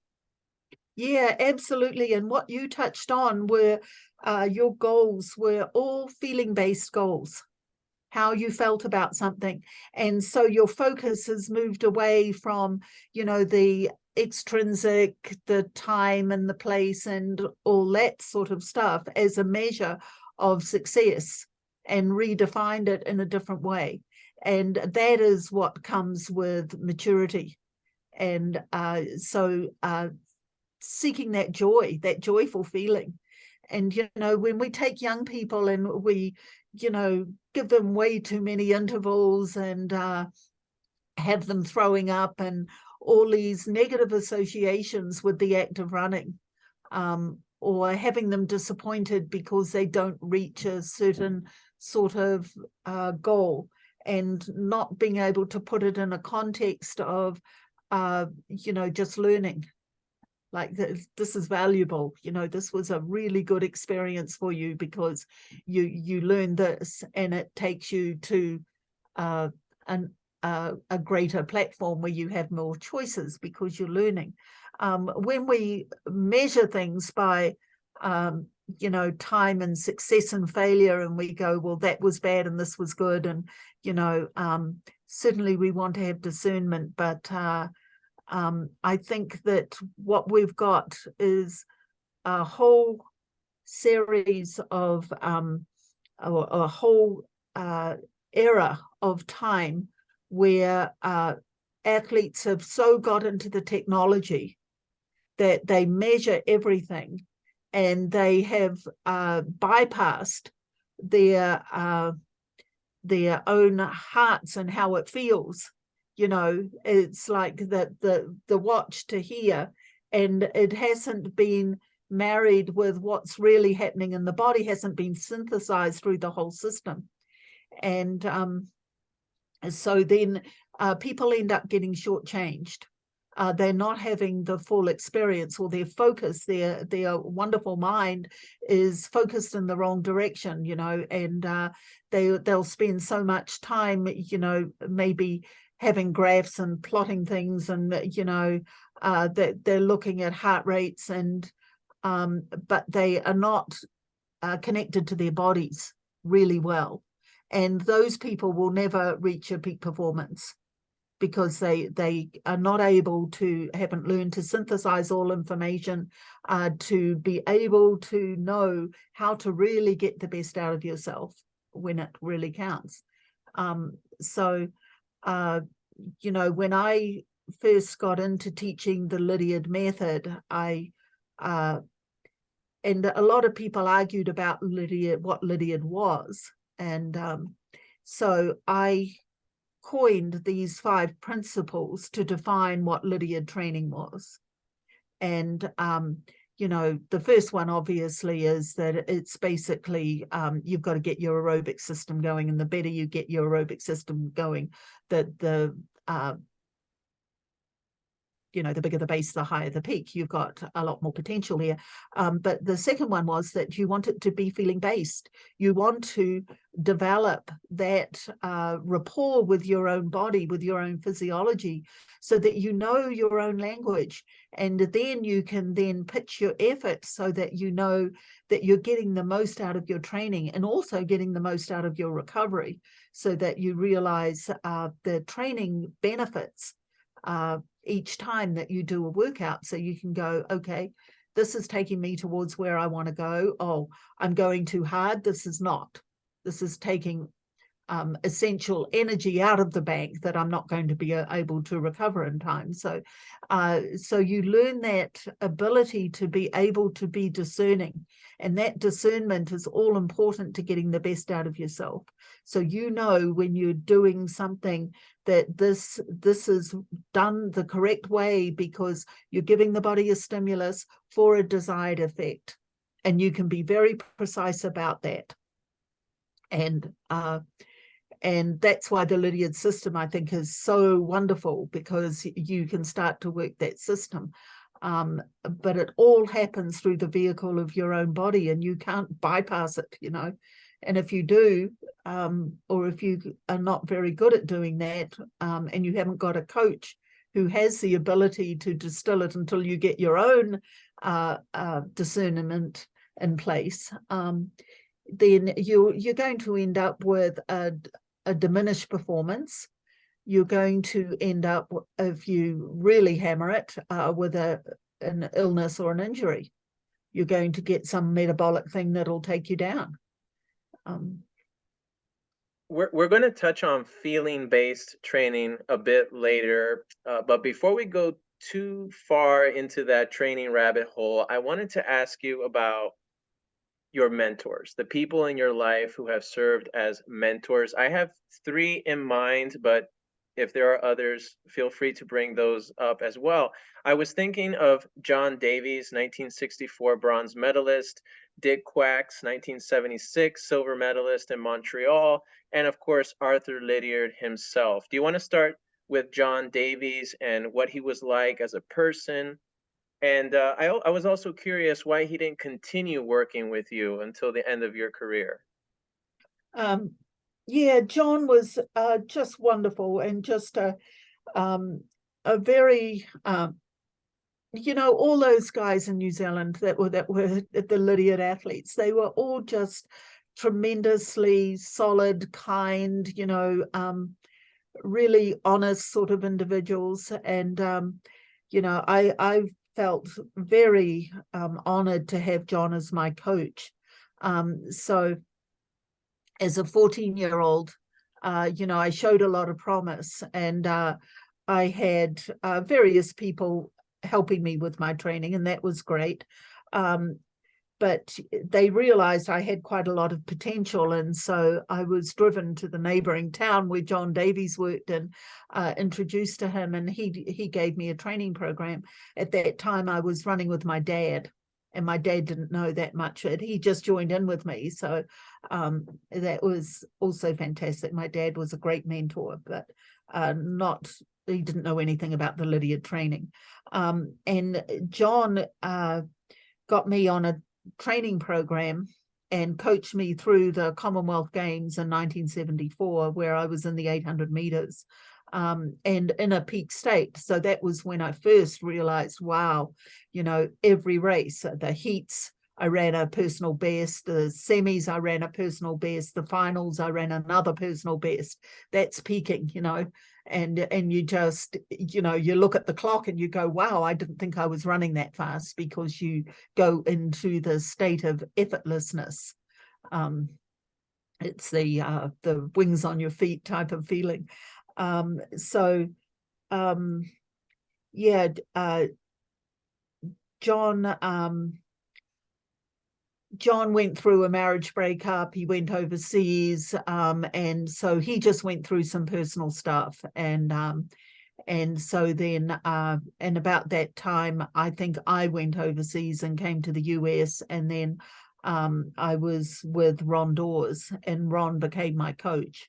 Yeah, absolutely. And what you touched on were your goals were all feeling-based goals, how you felt about something. And so your focus has moved away from, the extrinsic, the time and the place and all that sort of stuff as a measure of success, and redefined it in a different way. And that is what comes with maturity. And so seeking that joy, that joyful feeling. And, when we take young people and we, give them way too many intervals and have them throwing up and all these negative associations with the act of running, or having them disappointed because they don't reach a certain sort of goal, and not being able to put it in a context of, just learning. Like, this is valuable, this was a really good experience for you because you learned this, and it takes you to a greater platform where you have more choices because you're learning. When we measure things by time and success and failure, and we go, well, that was bad and this was good, and certainly we want to have discernment, but I think that what we've got is a whole series of a whole era of time where athletes have so got into the technology that they measure everything, and they have bypassed their own hearts and how it feels. It's like the watch to hear, and it hasn't been married with what's really happening in the body, hasn't been synthesized through the whole system. And so then people end up getting shortchanged. They're not having the full experience, or their focus, their wonderful mind is focused in the wrong direction, and they'll spend so much time, maybe having graphs and plotting things, and that they're looking at heart rates, and but they are not connected to their bodies really well, and those people will never reach a peak performance because they are not able to, haven't learned to synthesize all information, to be able to know how to really get the best out of yourself when it really counts. So when I first got into teaching the Lydiard method, and a lot of people argued about Lydiard, what Lydiard was. And so I coined these 5 principles to define what Lydiard training was. And you know, the first one obviously is that it's basically you've got to get your aerobic system going, and the better you get your aerobic system going, the you know, the bigger the base, the higher the peak. You've got a lot more potential here. But the second one was that you want it to be feeling based. You want to develop that rapport with your own body, with your own physiology, so that you know your own language. And then you can then pitch your effort so that you know that you're getting the most out of your training and also getting the most out of your recovery, so that you realize the training benefits each time that you do a workout. So you can go, okay, this is taking me towards where I want to go. Oh, I'm going too hard. This is not. This is taking essential energy out of the bank that I'm not going to be able to recover in time. So, so you learn that ability to be able to be discerning, and that discernment is all important to getting the best out of yourself. So you know when you're doing something that this is done the correct way, because you're giving the body a stimulus for a desired effect, and you can be very precise about that. And that's why the Lydiard system, I think, is so wonderful, because you can start to work that system. But it all happens through the vehicle of your own body, and you can't bypass it, you know. And if you do, or if you are not very good at doing that, and you haven't got a coach who has the ability to distill it until you get your own discernment in place, then you're going to end up with a diminished performance. You're going to end up, if you really hammer it, with an illness or an injury. You're going to get some metabolic thing that'll take you down. We're going to touch on feeling-based training a bit later, but before we go too far into that training rabbit hole, I wanted to ask you about your mentors, the people in your life who have served as mentors. I have 3 in mind, but if there are others, feel free to bring those up as well. I was thinking of John Davies, 1964 bronze medalist, Dick Quacks, 1976 silver medalist in Montreal, and of course, Arthur Lydiard himself. Do you want to start with John Davies and what he was like as a person? And I was also curious why he didn't continue working with you until the end of your career. Yeah, John was just wonderful, and just a very you know, all those guys in New Zealand that were the Lydiard athletes, they were all just tremendously solid, kind, you know, really honest sort of individuals. And you know, I felt very honored to have John as my coach. So as a 14-year-old, you know, I showed a lot of promise, and I had various people helping me with my training, and that was great. But they realized I had quite a lot of potential, and so I was driven to the neighboring town where John Davies worked, and introduced to him, and he gave me a training program. At that time, I was running with my dad, and my dad didn't know that much. He just joined in with me, so that was also fantastic. My dad was a great mentor, but he didn't know anything about the Lydiard training. And John got me on a training program and coached me through the Commonwealth Games in 1974, where I was in the 800 meters and in a peak state. So that was when I first realized, wow, you know, every race, the heats, I ran a personal best, the semis, I ran a personal best, the finals, I ran another personal best. That's peaking, you know. And you just, you know, you look at the clock and you go, wow, I didn't think I was running that fast, because you go into the state of effortlessness. It's the wings on your feet type of feeling. Yeah, John John went through a marriage breakup. He went overseas, and so he just went through some personal stuff. And so then, and about that time, I think I went overseas and came to the US, and then I was with Ron Dawes, and Ron became my coach,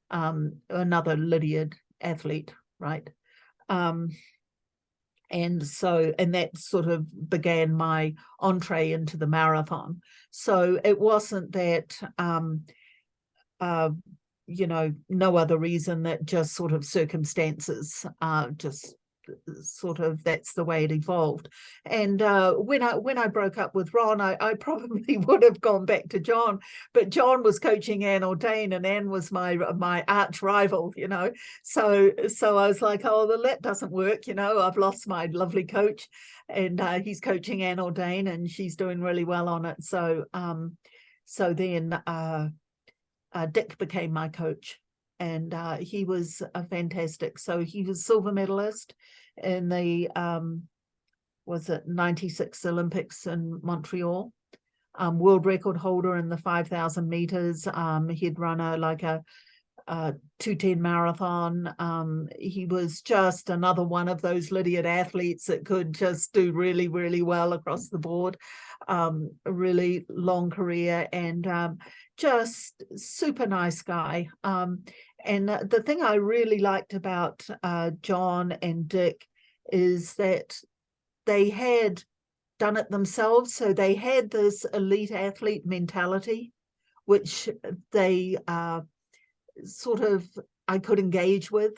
another Lydiard athlete, right? And that sort of began my entree into the marathon. So it wasn't that, no other reason, that just sort of circumstances, just sort of, that's the way it evolved. And when I broke up with Ron, I probably would have gone back to John, but John was coaching Anne Ordain, and Anne was my arch rival, so I was like, oh, well, that doesn't work, I've lost my lovely coach, and he's coaching Anne Ordain, and she's doing really well on it. So then Dick became my coach, and he was fantastic. So he was silver medalist in the was it 96 Olympics in Montreal, world record holder in the 5,000 meters. He'd run a 2:10 marathon. He was just another one of those Lydiard athletes that could just do really, really well across the board. A really long career, and just super nice guy. And the thing I really liked about John and Dick is that they had done it themselves. So they had this elite athlete mentality, which they sort of, I could engage with.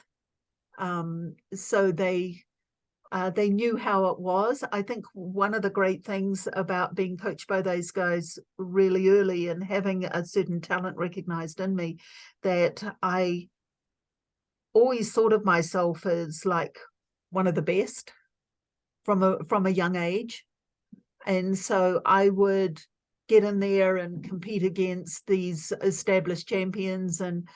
So they knew how it was. I think one of the great things about being coached by those guys really early and having a certain talent recognized in me, that I always thought of myself as like one of the best from a young age. And so I would get in there and compete against these established champions and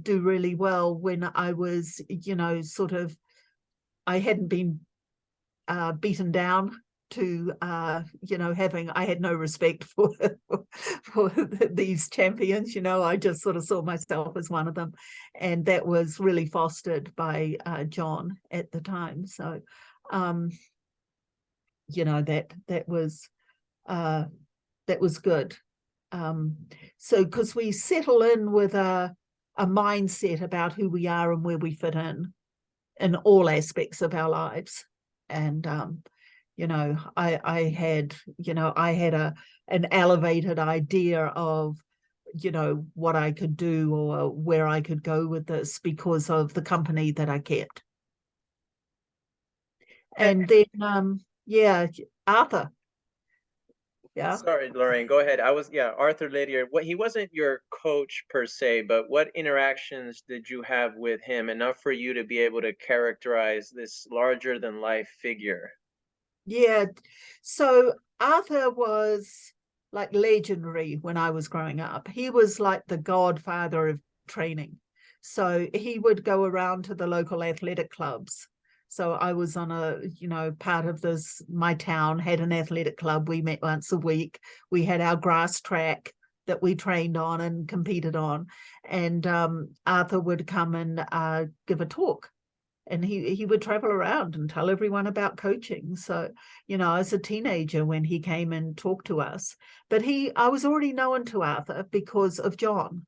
do really well when I was, I hadn't been beaten down to I had no respect for these champions. I just sort of saw myself as one of them, and that was really fostered by John at the time. So that was good. So because we settle in with a mindset about who we are and where we fit in all aspects of our lives. And I had an elevated idea of what I could do or where I could go with this because of the company that I kept. And then Arthur. Yeah. Sorry, Lorraine, go ahead. Arthur Lydiard. He wasn't your coach per se, but what interactions did you have with him enough for you to be able to characterize this larger than life figure? Yeah. So Arthur was like legendary when I was growing up. He was like the godfather of training. So he would go around to the local athletic clubs. So I was on part of this, my town had an athletic club. We met once a week. We had our grass track that we trained on and competed on. And Arthur would come and give a talk. And he would travel around and tell everyone about coaching. So, as a teenager when he came and talked to us, but I was already known to Arthur because of John.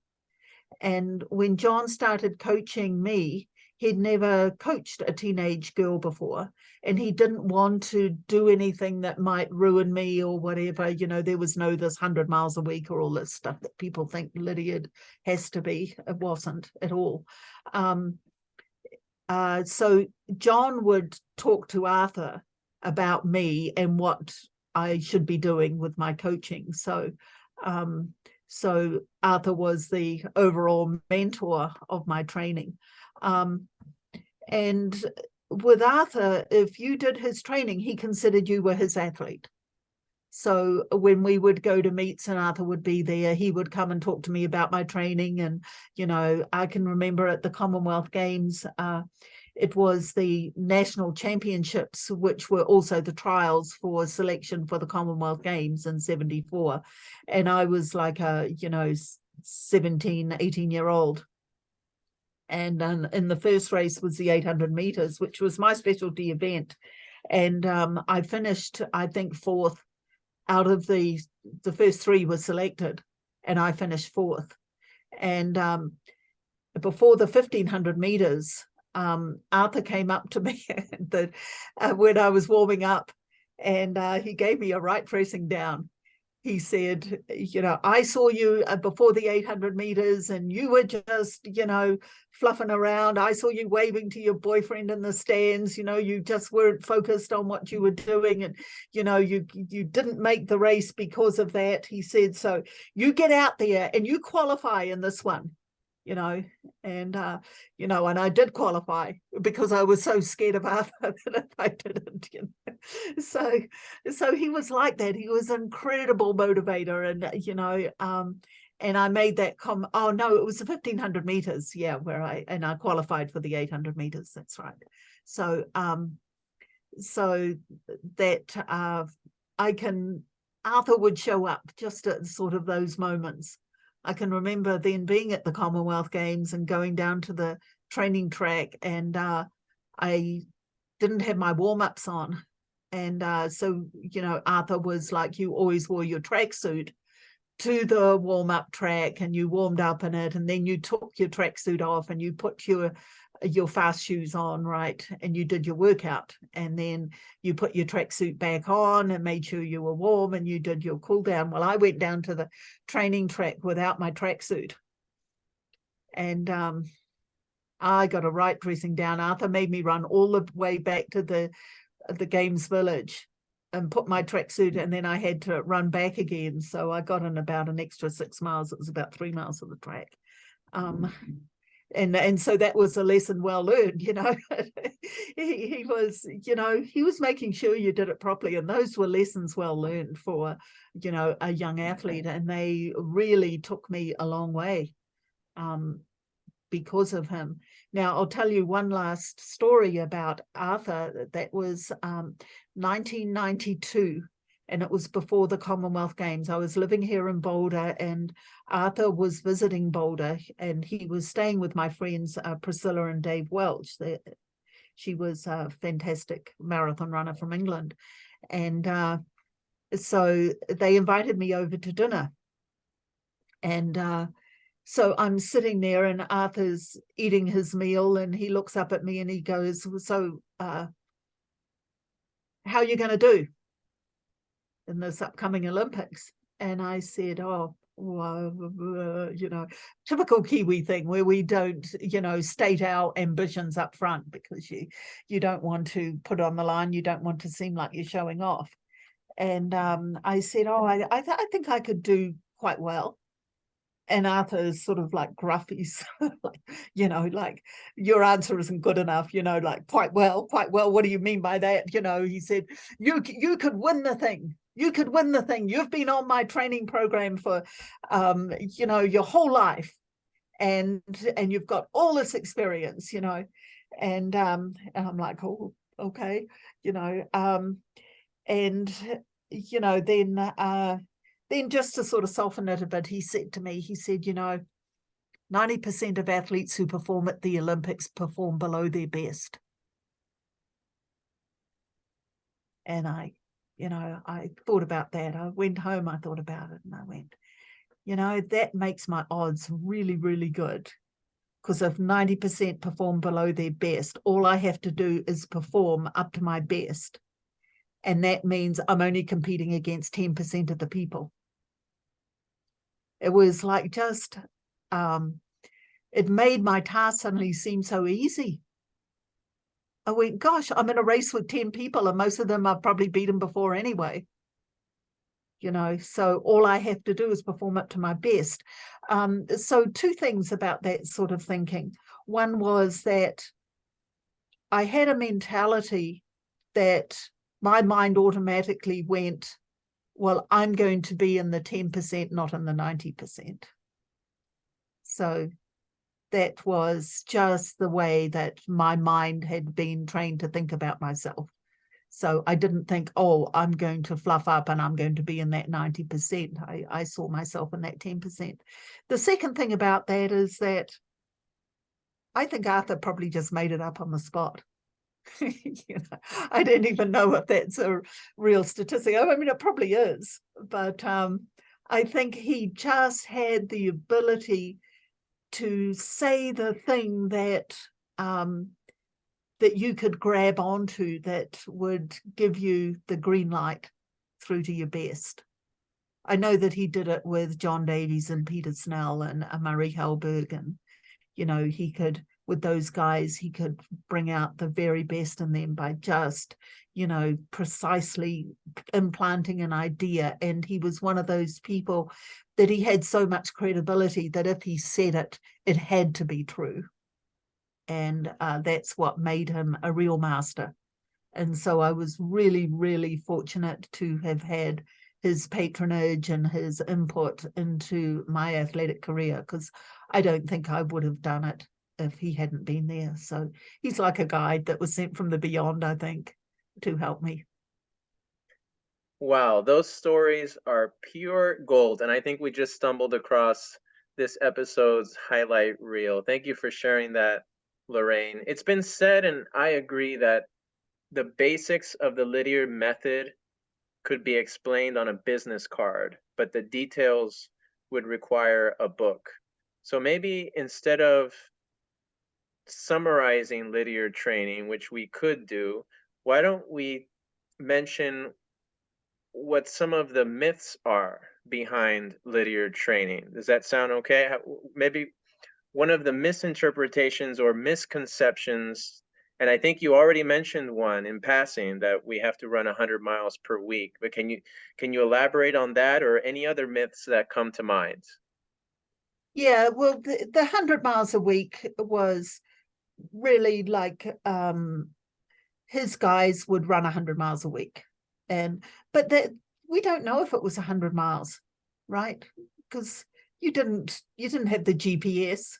And when John started coaching me, he'd never coached a teenage girl before, and he didn't want to do anything that might ruin me or whatever. There was no this 100 miles a week or all this stuff that people think Lydiard has to be. It wasn't at all. So John would talk to Arthur about me and what I should be doing with my coaching. So Arthur was the overall mentor of my training. And with Arthur, if you did his training, he considered you were his athlete. So when we would go to meets and Arthur would be there, he would come and talk to me about my training. And, I can remember at the Commonwealth Games, it was the national championships, which were also the trials for selection for the Commonwealth Games in 74. And I was like a, 17, 18-year-old. And in the first race was the 800 meters, which was my specialty event. And I finished, I think, fourth out of the first three were selected, and I finished fourth. And before the 1500 meters, Arthur came up to me when I was warming up, and he gave me a right dressing down. He said, I saw you before the 800 meters and you were just, fluffing around. I saw you waving to your boyfriend in the stands. You just weren't focused on what you were doing. And, you didn't make the race because of that. He said, so you get out there and you qualify in this one. And I did qualify because I was so scared of Arthur that if I didn't, so he was like that. He was an incredible motivator, and and I made that oh no, it was the 1500 meters, where I qualified for the 800 meters. That's right. So so that Arthur would show up just at sort of those moments. I can remember then being at the Commonwealth Games and going down to the training track, and I didn't have my warm-ups on. And so, Arthur was like, you always wore your tracksuit to the warm-up track and you warmed up in it, and then you took your tracksuit off and you put your fast shoes on, right? And you did your workout, and then you put your tracksuit back on and made sure you were warm, and you did your cool down. Well, I went down to the training track without my tracksuit, and I got a right dressing down. Arthur made me run all the way back to the games village and put my tracksuit, and then I had to run back again. So I got in about an extra 6 miles. It was about 3 miles of the track. And so that was a lesson well learned. He was making sure you did it properly, and those were lessons well learned for a young athlete, and they really took me a long way because of him. Now I'll tell you one last story about Arthur. That was 1992. And it was before the Commonwealth Games. I was living here in Boulder, and Arthur was visiting Boulder, and he was staying with my friends, Priscilla and Dave Welch. She was a fantastic marathon runner from England. And so they invited me over to dinner. And so I'm sitting there, and Arthur's eating his meal, and he looks up at me and he goes, so how are you going to do in this upcoming Olympics? And I said, oh, well, typical Kiwi thing where we don't, state our ambitions up front, because you don't want to put on the line. You don't want to seem like you're showing off. And I said, oh, I think I could do quite well. And Arthur's sort of like gruffy, like, your answer isn't good enough, like quite well. What do you mean by that? He said, you could win the thing. You could win the thing. You've been on my training program for, your whole life, and you've got all this experience, and I'm like, oh, okay, then just to sort of soften it a bit, he said to me, 90% of athletes who perform at the Olympics perform below their best. And I thought about that. I went home, I thought about it, and I went, that makes my odds really, really good. Because if 90% perform below their best, all I have to do is perform up to my best. And that means I'm only competing against 10% of the people. It was like just, it made my task suddenly seem so easy. I went, gosh, I'm in a race with 10 people, and most of them I've probably beaten before anyway. So all I have to do is perform up to my best. So two things about that sort of thinking. One was that I had a mentality that my mind automatically went, well, I'm going to be in the 10%, not in the 90%. So that was just the way that my mind had been trained to think about myself. So I didn't think, oh, I'm going to fluff up and I'm going to be in that 90%. I saw myself in that 10%. The second thing about that is that I think Arthur probably just made it up on the spot. I don't even know if that's a real statistic. I mean, it probably is, but I think he just had the ability to say the thing that that you could grab onto that would give you the green light through to your best. I know that he did it with John Davies and Peter Snell and Murray Hellberg, and he could, with those guys, he could bring out the very best in them by just precisely implanting an idea. And he was one of those people that he had so much credibility that if he said it, it had to be true. And that's what made him a real master. And so I was really, really fortunate to have had his patronage and his input into my athletic career, because I don't think I would have done it if he hadn't been there. So he's like a guide that was sent from the beyond, I think, to help me. Wow, those stories are pure gold. And I think we just stumbled across this episode's highlight reel. Thank you for sharing that, Lorraine. It's been said, and I agree, that the basics of the Lydiard method could be explained on a business card, but the details would require a book. So maybe instead of summarizing Lydiard training, which we could do, why don't we mention what some of the myths are behind Lydiard training? Does that sound okay? Maybe one of the misinterpretations or misconceptions, and I think you already mentioned one in passing, that we have to run 100 miles per week, but can you elaborate on that or any other myths that come to mind? Yeah, well, the 100 miles a week was really like his guys would run 100 miles a week. But that we don't know if it was 100 miles, right? Because you didn't have the GPS.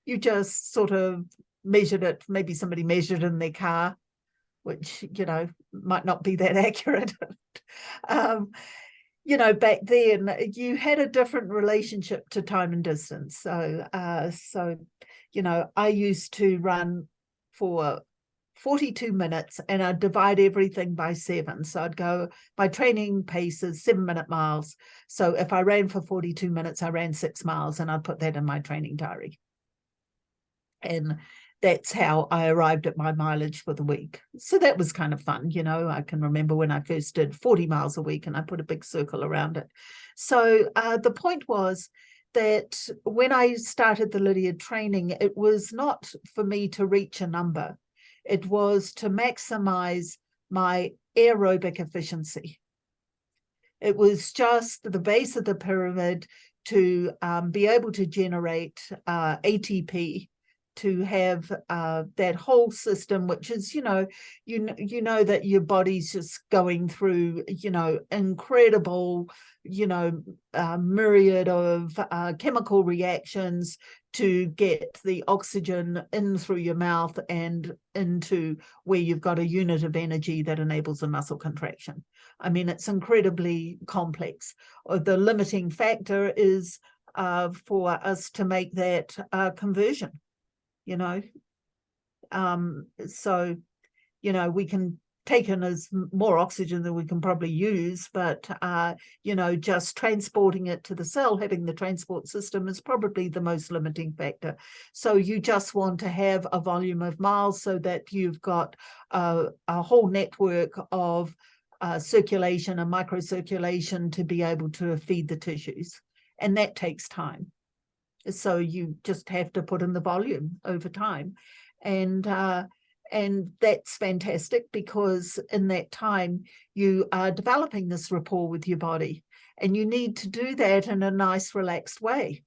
You just sort of measured it. Maybe somebody measured in their car, which might not be that accurate. Back then you had a different relationship to time and distance. So I used to run for 42 minutes and I'd divide everything by 7. So I'd go, my training pace is 7-minute miles. So if I ran for 42 minutes, I ran 6 miles, and I'd put that in my training diary. And that's how I arrived at my mileage for the week. So that was kind of fun. I can remember when I first did 40 miles a week and I put a big circle around it. So the point was that when I started the Lydiard training, it was not for me to reach a number. It was to maximize my aerobic efficiency. It was just the base of the pyramid to be able to generate ATP, to have that whole system, which is, you know that your body's just going through, incredible, myriad of chemical reactions to get the oxygen in through your mouth and into where you've got a unit of energy that enables a muscle contraction. I mean, it's incredibly complex. The limiting factor is for us to make that conversion. So we can take in as more oxygen than we can probably use, but just transporting it to the cell, having the transport system, is probably the most limiting factor. So you just want to have a volume of miles so that you've got a whole network of circulation and microcirculation to be able to feed the tissues, and that takes time. So you just have to put in the volume over time. And that's fantastic, because in that time you are developing this rapport with your body, and you need to do that in a nice, relaxed way.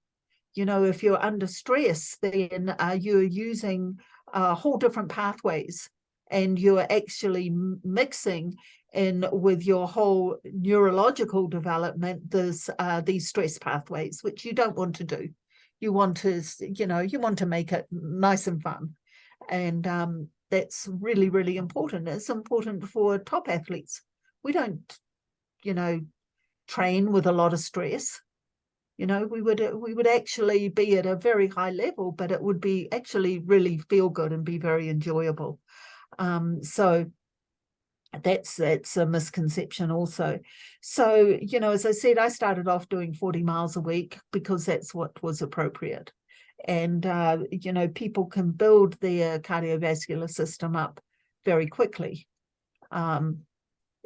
If you're under stress, then you're using whole different pathways, and you're actually mixing in with your whole neurological development these stress pathways, which you don't want to do. you want to, you want to make it nice and fun. And that's really, really important. It's important for top athletes. We don't, train with a lot of stress. We would actually be at a very high level, but it would be actually really feel good and be very enjoyable. So that's a misconception also. So, as I said, I started off doing 40 miles a week because that's what was appropriate. And, people can build their cardiovascular system up very quickly.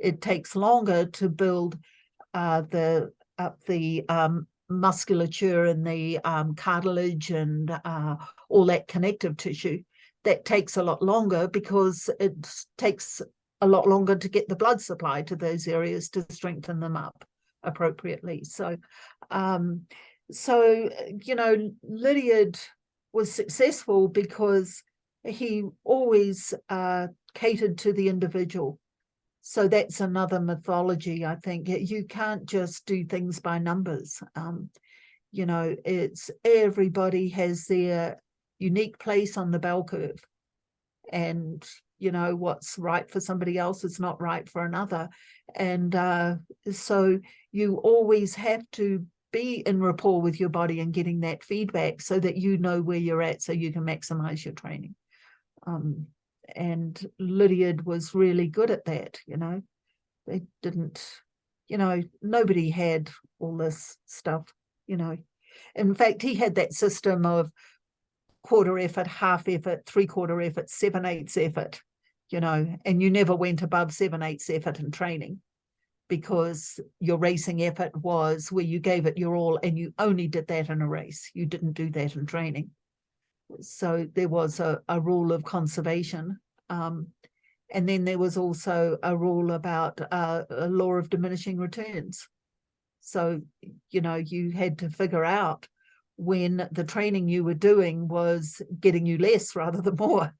It takes longer to build the musculature and the cartilage and all that connective tissue. That takes a lot longer because it takes a lot longer to get the blood supply to those areas to strengthen them up appropriately. So, Lydiard was successful because he always catered to the individual. So that's another mythology, I think. You can't just do things by numbers. It's everybody has their unique place on the bell curve. And, what's right for somebody else is not right for another. And so you always have to be in rapport with your body and getting that feedback so that you know where you're at so you can maximize your training. And Lydiard was really good at that. They didn't, nobody had all this stuff. In fact, he had that system of quarter effort, half effort, 3/4 effort, 7/8 effort, and you never went above 7/8 effort in training because your racing effort was where you gave it your all and you only did that in a race. You didn't do that in training. So there was a rule of conservation. And then there was also a rule about a law of diminishing returns. So, you had to figure out when the training you were doing was getting you less rather than more,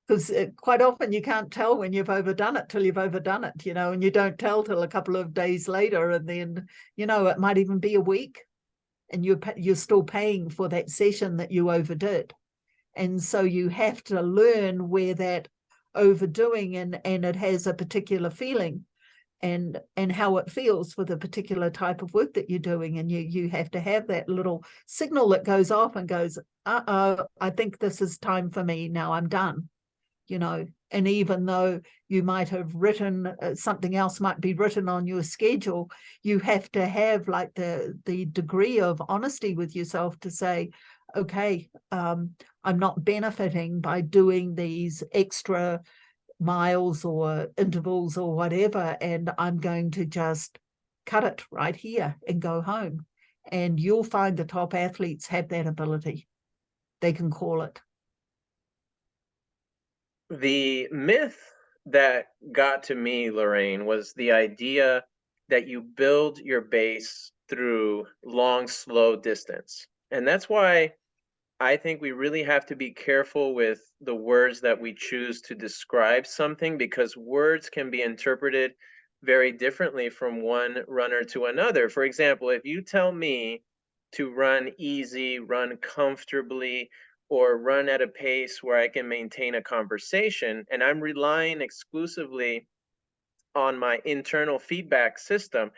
because quite often you can't tell when you've overdone it till you've overdone it, and you don't tell till a couple of days later. And then, it might even be a week and you're still paying for that session that you overdid. And so you have to learn where that overdoing and it has a particular feeling and how it feels for the particular type of work that you're doing. And you have to have that little signal that goes off and goes, I think this is time for me. Now I'm done, and even though you might have written something else might be written on your schedule, you have to have like the degree of honesty with yourself to say, okay, I'm not benefiting by doing these extra miles or intervals or whatever, and I'm going to just cut it right here and go home. And you'll find the top athletes have that ability. They can call it. The myth that got to me, Lorraine, was the idea that you build your base through long, slow distance. And that's why I think we really have to be careful with the words that we choose to describe something, because words can be interpreted very differently from one runner to another. For example, if you tell me to run easy, run comfortably, or run at a pace where I can maintain a conversation, and I'm relying exclusively on my internal feedback system,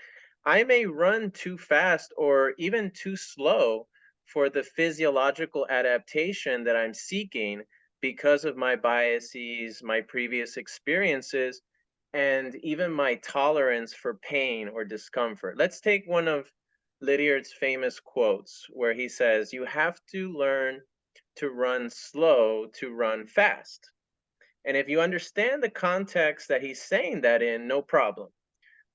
I may run too fast or even too slow for the physiological adaptation that I'm seeking because of my biases, my previous experiences, and even my tolerance for pain or discomfort. Let's take one of Lydiard's famous quotes where he says, "You have to learn to run slow to run fast." And if you understand the context that he's saying that in, no problem.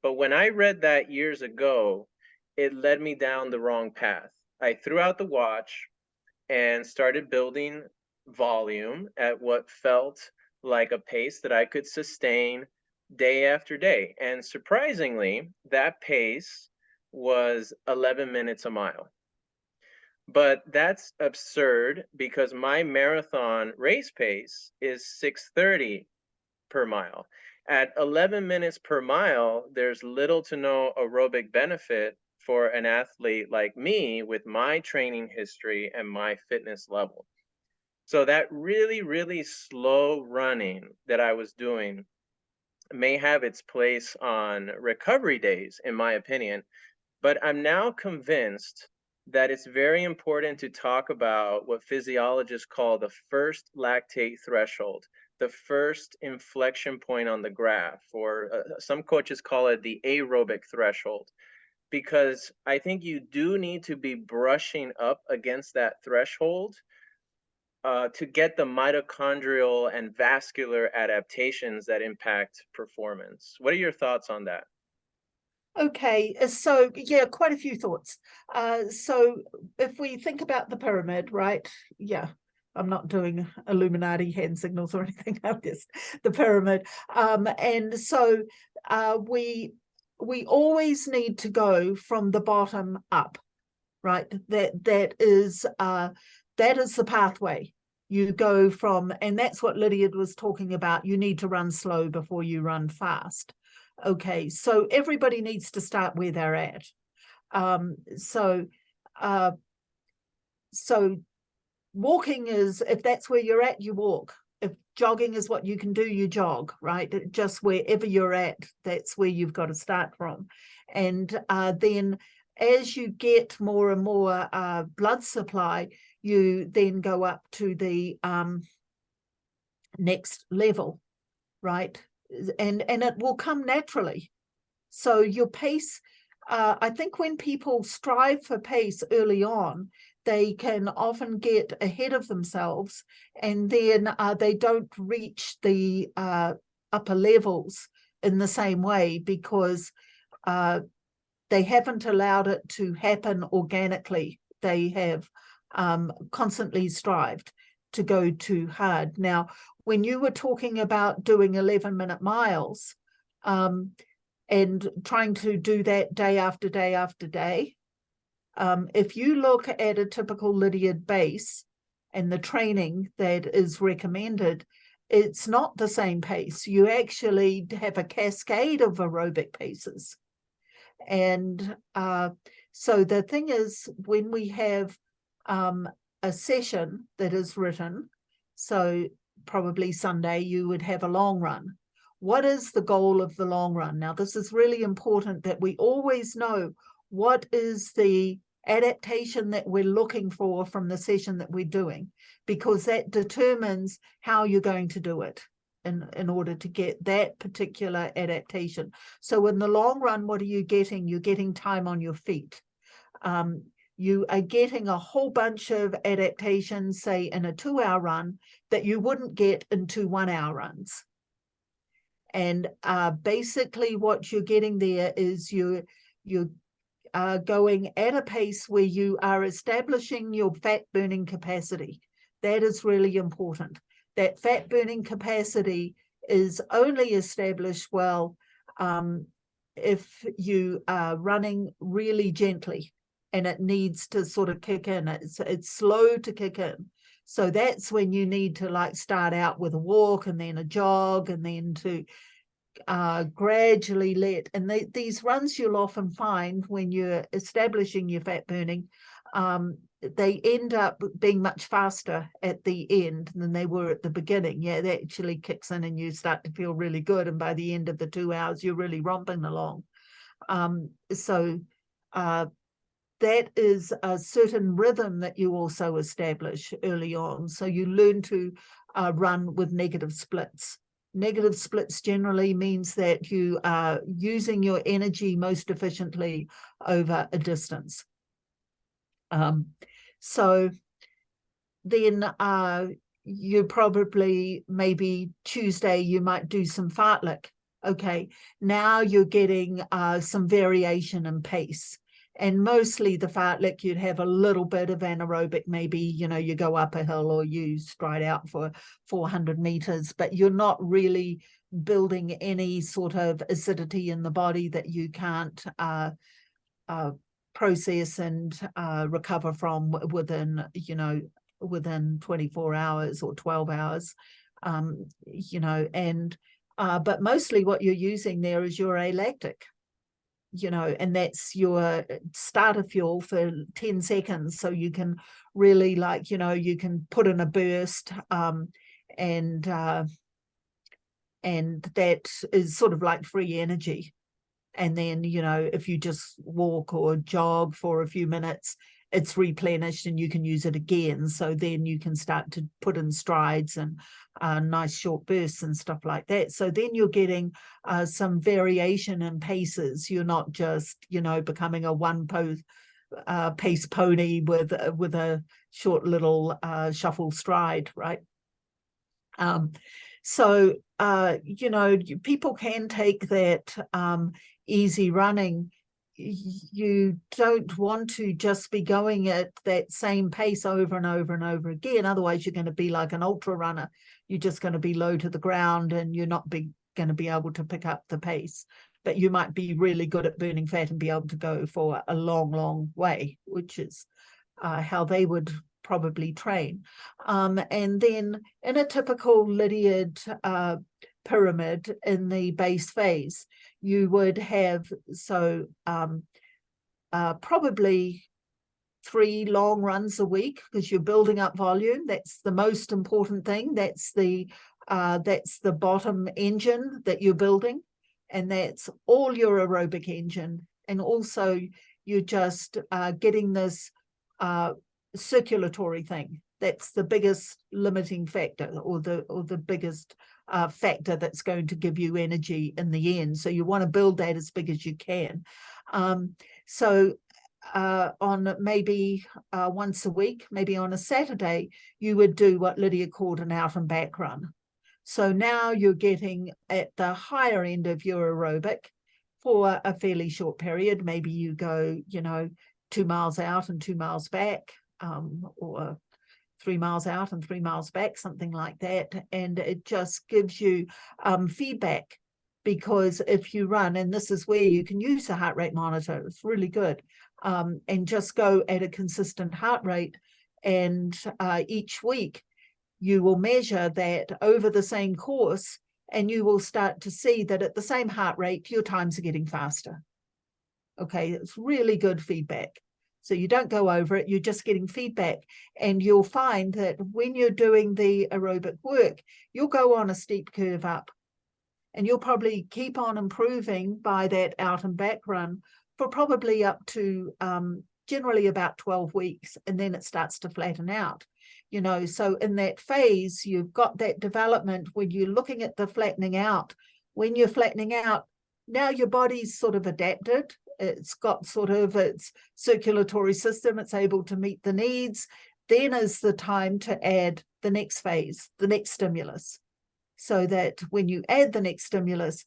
But when I read that years ago, it led me down the wrong path. I threw out the watch and started building volume at what felt like a pace that I could sustain day after day. And surprisingly, that pace was 11 minutes a mile. But that's absurd because my marathon race pace is 6:30 per mile. At 11 minutes per mile, there's little to no aerobic benefit for an athlete like me with my training history and my fitness level. So that really, really slow running that I was doing may have its place on recovery days, in my opinion. But I'm now convinced that it's very important to talk about what physiologists call the first lactate threshold, the first inflection point on the graph, or some coaches call it the aerobic threshold, because I think you do need to be brushing up against that threshold to get the mitochondrial and vascular adaptations that impact performance. What are your thoughts on that? Okay, so yeah, quite a few thoughts. So if we think about the pyramid, right? Yeah, I'm not doing Illuminati hand signals or anything. I'm just the pyramid. And so we always need to go from the bottom up, right? That is the pathway. You go from, and that's what Lydia was talking about. You need to run slow before you run fast. Okay, so everybody needs to start where they're at. So walking is, if that's where you're at, you walk. If jogging is what you can do, you jog, right? Just wherever you're at, that's where you've got to start from. And then as you get more and more blood supply, you then go up to the next level, right? And it will come naturally. So your pace, I think when people strive for pace early on, they can often get ahead of themselves, and then they don't reach the upper levels in the same way because they haven't allowed it to happen organically. They have constantly strived to go too hard. Now, when you were talking about doing 11-minute miles and trying to do that day after day after day, if you look at a typical Lydiard base and the training that is recommended, it's not the same pace. You actually have a cascade of aerobic paces. And so the thing is, when we have a session that is written, so probably Sunday, you would have a long run. What is the goal of the long run? Now, this is really important that we always know what is the adaptation that we're looking for from the session that we're doing, because that determines how you're going to do it in order to get that particular adaptation. So in the long run, what are you getting? You're getting time on your feet. You are getting a whole bunch of adaptations, say in a 2-hour run, that you wouldn't get in 2 1-hour runs. And basically what you're getting there is you're going at a pace where you are establishing your fat burning capacity. That is really important. That fat burning capacity is only established well if you are running really gently, and it needs to sort of kick in. It's slow to kick in. So that's when you need to like start out with a walk and then a jog, and then to gradually let, and these runs you'll often find when you're establishing your fat burning, they end up being much faster at the end than they were at the beginning. Yeah, that actually kicks in and you start to feel really good, and by the end of the 2 hours you're really romping along. So that is a certain rhythm that you also establish early on. So you learn to run with negative splits. Negative splits generally means that you are using your energy most efficiently over a distance. So then you probably, maybe Tuesday, you might do some fartlek. Okay, now you're getting some variation in pace. And mostly the fartlek, you'd have a little bit of anaerobic, maybe, you go up a hill or you stride out for 400 meters, but you're not really building any sort of acidity in the body that you can't process and recover from within 24 hours or 12 hours, but mostly what you're using there is your alactic. and that's your starter fuel for 10 seconds. So you can really you can put in a burst, and that is sort of like free energy. And then, if you just walk or jog for a few minutes, it's replenished and you can use it again. So then you can start to put in strides and nice short bursts and stuff like that. So then you're getting some variation in paces. You're not just, becoming a one pace pony with a short little shuffle stride, right? So, people can take that easy running. You don't want to just be going at that same pace over and over and over again. Otherwise, you're going to be like an ultra runner. You're just going to be low to the ground and you're not going to be able to pick up the pace. But you might be really good at burning fat and be able to go for a long, long way, which is how they would probably train. And then in a typical Lydiard pyramid in the base phase, you would have probably 3 long runs a week, because you're building up volume. That's the most important thing. That's the bottom engine that you're building, and that's all your aerobic engine. And also you're just getting this circulatory thing. That's the biggest limiting factor, or the biggest factor that's going to give you energy in the end. So you want to build that as big as you can. So on maybe once a week, maybe on a Saturday, you would do what Lydia called an out and back run. So now you're getting at the higher end of your aerobic for a fairly short period. Maybe you go, 2 miles out and 2 miles back, or 3 miles out and 3 miles back, something like that. And it just gives you feedback, because if you run, and this is where you can use a heart rate monitor, it's really good, and just go at a consistent heart rate. And each week you will measure that over the same course, and you will start to see that at the same heart rate, your times are getting faster. Okay, it's really good feedback. So you don't go over it, you're just getting feedback. And you'll find that when you're doing the aerobic work, you'll go on a steep curve up, and you'll probably keep on improving by that out and back run for probably up to generally about 12 weeks, and then it starts to flatten out. So in that phase, you've got that development when you're looking at the flattening out. When you're flattening out, now your body's sort of adapted. It's got sort of its circulatory system. It's able to meet the needs. Then is the time to add the next phase, the next stimulus, so that when you add the next stimulus,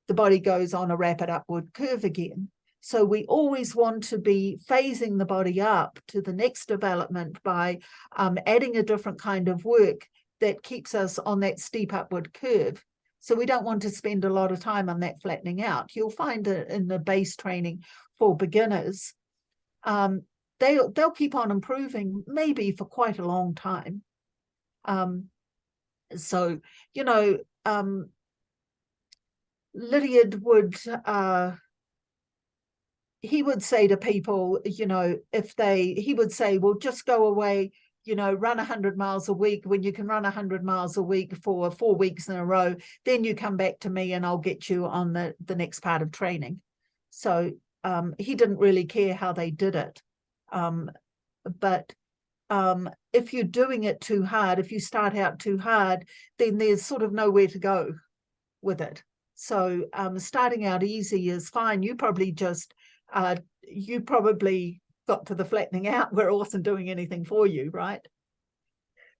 the body goes on a rapid upward curve again. So we always want to be phasing the body up to the next development by adding a different kind of work that keeps us on that steep upward curve. So we don't want to spend a lot of time on that flattening out. You'll find it in the base training for beginners. They'll keep on improving maybe for quite a long time. So, Lydiard would he would say to people, he would say, well, just go away, run 100 miles a week. When you can run 100 miles a week for 4 weeks in a row, then you come back to me and I'll get you on the next part of training. So he didn't really care how they did it. But if you're doing it too hard, if you start out too hard, then there's sort of nowhere to go with it. So starting out easy is fine. You probably got to the flattening out where it wasn't doing anything for you, right?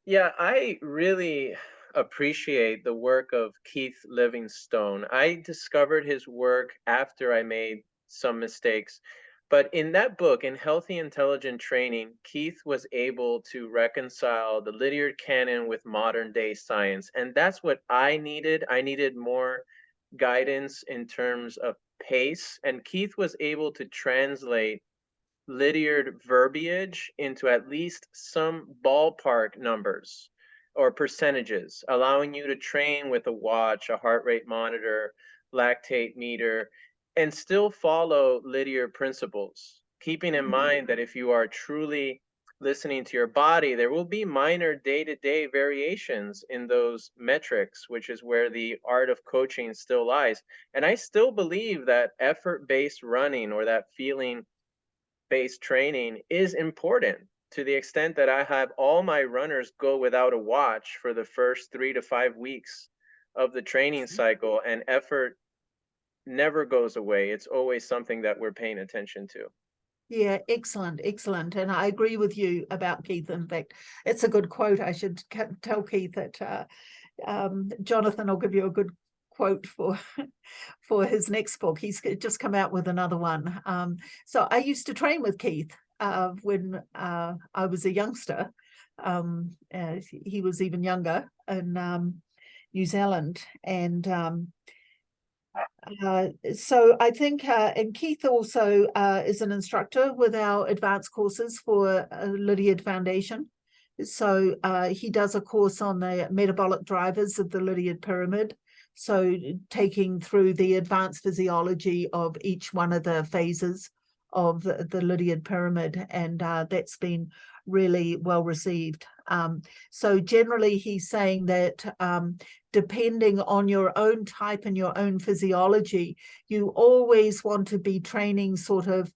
Yeah, I really appreciate the work of Keith Livingstone. I discovered his work after I made some mistakes. But in that book, in Healthy Intelligent Training, Keith was able to reconcile the Lydiard canon with modern day science. And that's what I needed. I needed more guidance in terms of pace. And Keith was able to translate Lydiard verbiage into at least some ballpark numbers or percentages, allowing you to train with a watch, a heart rate monitor, lactate meter, and still follow Lydiard principles, keeping in mind that if you are truly listening to your body, there will be minor day-to-day variations in those metrics, which is where the art of coaching still lies. And I still believe that effort-based running, or that feeling-based training, is important, to the extent that I have all my runners go without a watch for the first 3 to 5 weeks of the training cycle, and effort never goes away. It's always something that we're paying attention to. Yeah, excellent, excellent. And I agree with you about Keith. In fact, it's a good quote. I should tell Keith that Jonathan will give you a good quote for for his next book. He's just come out with another one. So I used to train with Keith when I was a youngster. He was even younger in New Zealand. And so I think, and Keith also is an instructor with our advanced courses for Lydiard Foundation. So he does a course on the metabolic drivers of the Lydiard pyramid. So taking through the advanced physiology of each one of the phases of the Lydiard pyramid, and that's been really well received. So generally he's saying that depending on your own type and your own physiology, you always want to be training sort of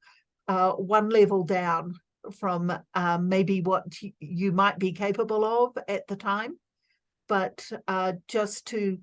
one level down from maybe what you might be capable of at the time, but just to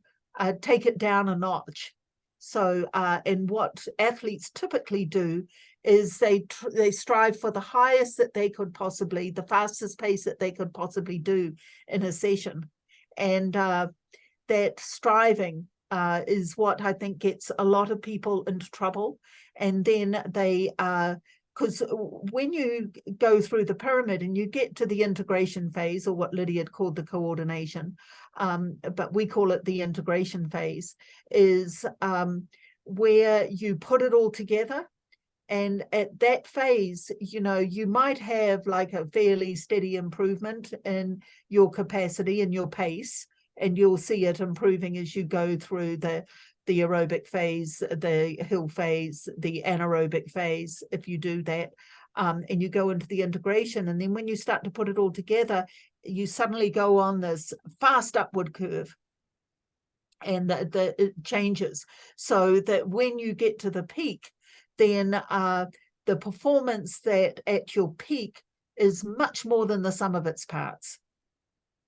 take it down a notch. So, and what athletes typically do is they strive for the highest that they could possibly, the fastest pace that they could possibly do in a session. And that striving is what I think gets a lot of people into trouble. And then they, because when you go through the pyramid and you get to the integration phase, or what Lydiard called the coordination, but we call it the integration phase, is where you put it all together. And at that phase, you know, you might have like a fairly steady improvement in your capacity and your pace, and you'll see it improving as you go through the aerobic phase, the hill phase, the anaerobic phase, if you do that, and you go into the integration. And then when you start to put it all together, you suddenly go on this fast upward curve, and it changes, so that when you get to the peak, then the performance that at your peak is much more than the sum of its parts.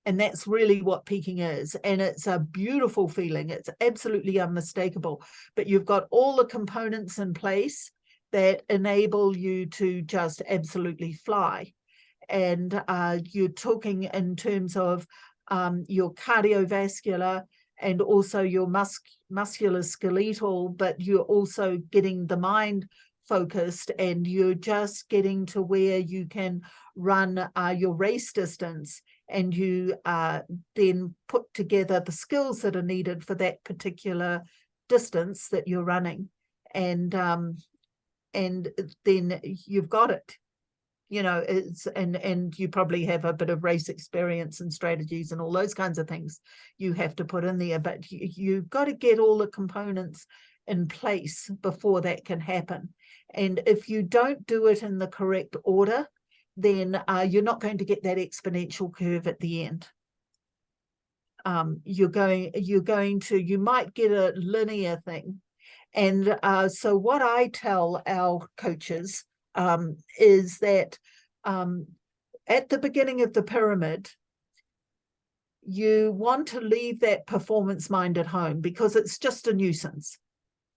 And that's really what peaking is. And it's a beautiful feeling. It's absolutely unmistakable. But you've got all the components in place that enable you to just absolutely fly. And you're talking in terms of your cardiovascular and also your musculoskeletal, but you're also getting the mind focused, and you're just getting to where you can run your race distance, and you then put together the skills that are needed for that particular distance that you're running, and then you've got it. You know, it's and you probably have a bit of race experience and strategies and all those kinds of things you have to put in there, but you've got to get all the components in place before that can happen. And if you don't do it in the correct order, then you're not going to get that exponential curve at the end. You might get a linear thing. And so what I tell our coaches is that at the beginning of the pyramid, you want to leave that performance mind at home, because it's just a nuisance.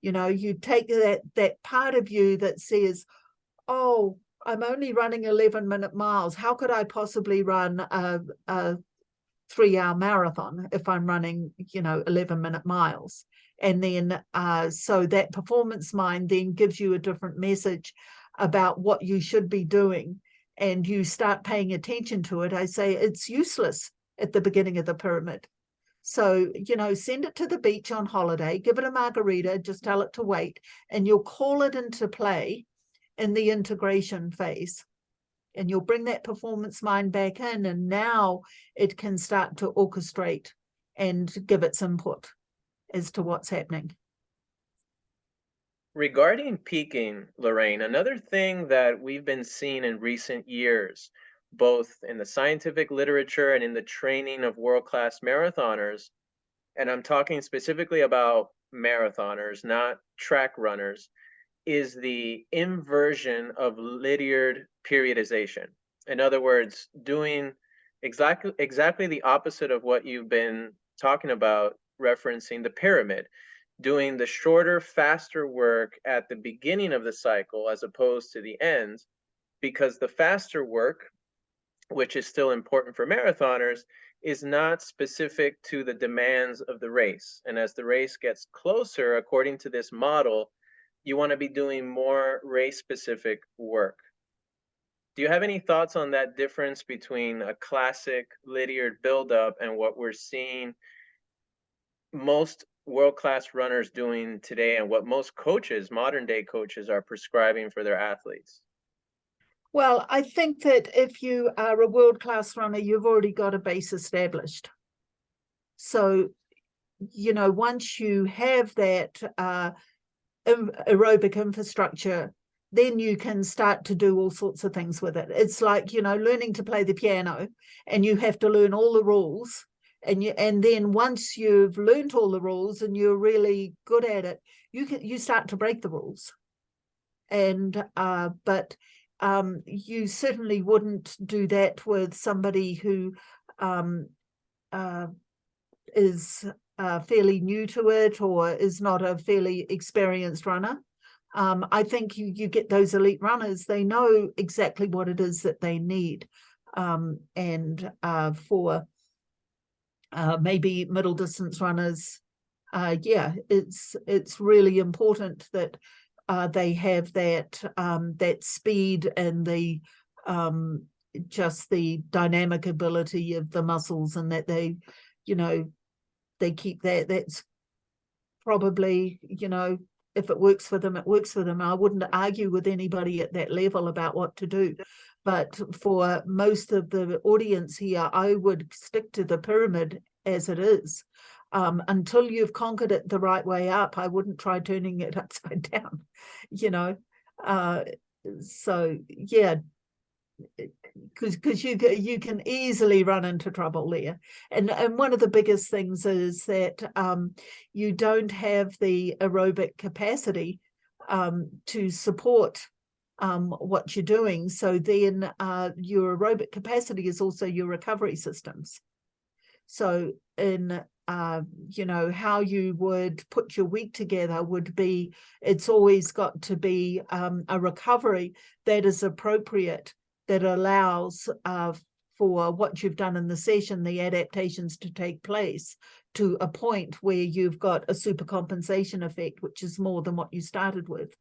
You know, you take that part of you that says, oh, I'm only running 11-minute miles. How could I possibly run a 3-hour marathon if I'm running, 11-minute miles? And then so that performance mind then gives you a different message about what you should be doing, and you start paying attention to it. I say it's useless at the beginning of the pyramid. So, send it to the beach on holiday, give it a margarita, just tell it to wait, and you'll call it into play in the integration phase. And you'll bring that performance mind back in, and now it can start to orchestrate and give its input as to what's happening. Regarding peaking, Lorraine, another thing that we've been seeing in recent years, both in the scientific literature and in the training of world-class marathoners, and I'm talking specifically about marathoners, not track runners, is the inversion of Lydiard periodization. In other words, doing exactly the opposite of what you've been talking about, referencing the pyramid, doing the shorter, faster work at the beginning of the cycle as opposed to the end, because the faster work, which is still important for marathoners, is not specific to the demands of the race. And as the race gets closer, according to this model, you want to be doing more race specific work. Do you have any thoughts on that difference between a classic Lydiard buildup and what we're seeing most world-class runners doing today and what most coaches, modern day coaches, are prescribing for their athletes? Well, I think that if you are a world-class runner, you've already got a base established. So, once you have that aerobic infrastructure, then you can start to do all sorts of things with it. It's like, learning to play the piano, and you have to learn all the rules. And then once you've learned all the rules and you're really good at it, you start to break the rules. And but you certainly wouldn't do that with somebody who is fairly new to it or is not a fairly experienced runner. I think you get those elite runners, they know exactly what it is that they need. And for maybe middle distance runners, it's really important that they have that speed and the just the dynamic ability of the muscles, and that they keep that. That's probably, if it works for them, it works for them. I wouldn't argue with anybody at that level about what to do. But for most of the audience here, I would stick to the pyramid as it is. Until you've conquered it the right way up, I wouldn't try turning it upside down, So, yeah, because you can easily run into trouble there. And one of the biggest things is that you don't have the aerobic capacity to support what you're doing. So then your aerobic capacity is also your recovery systems. So in how you would put your week together would be, it's always got to be a recovery that is appropriate, that allows for what you've done in the session, the adaptations to take place to a point where you've got a super compensation effect, which is more than what you started with.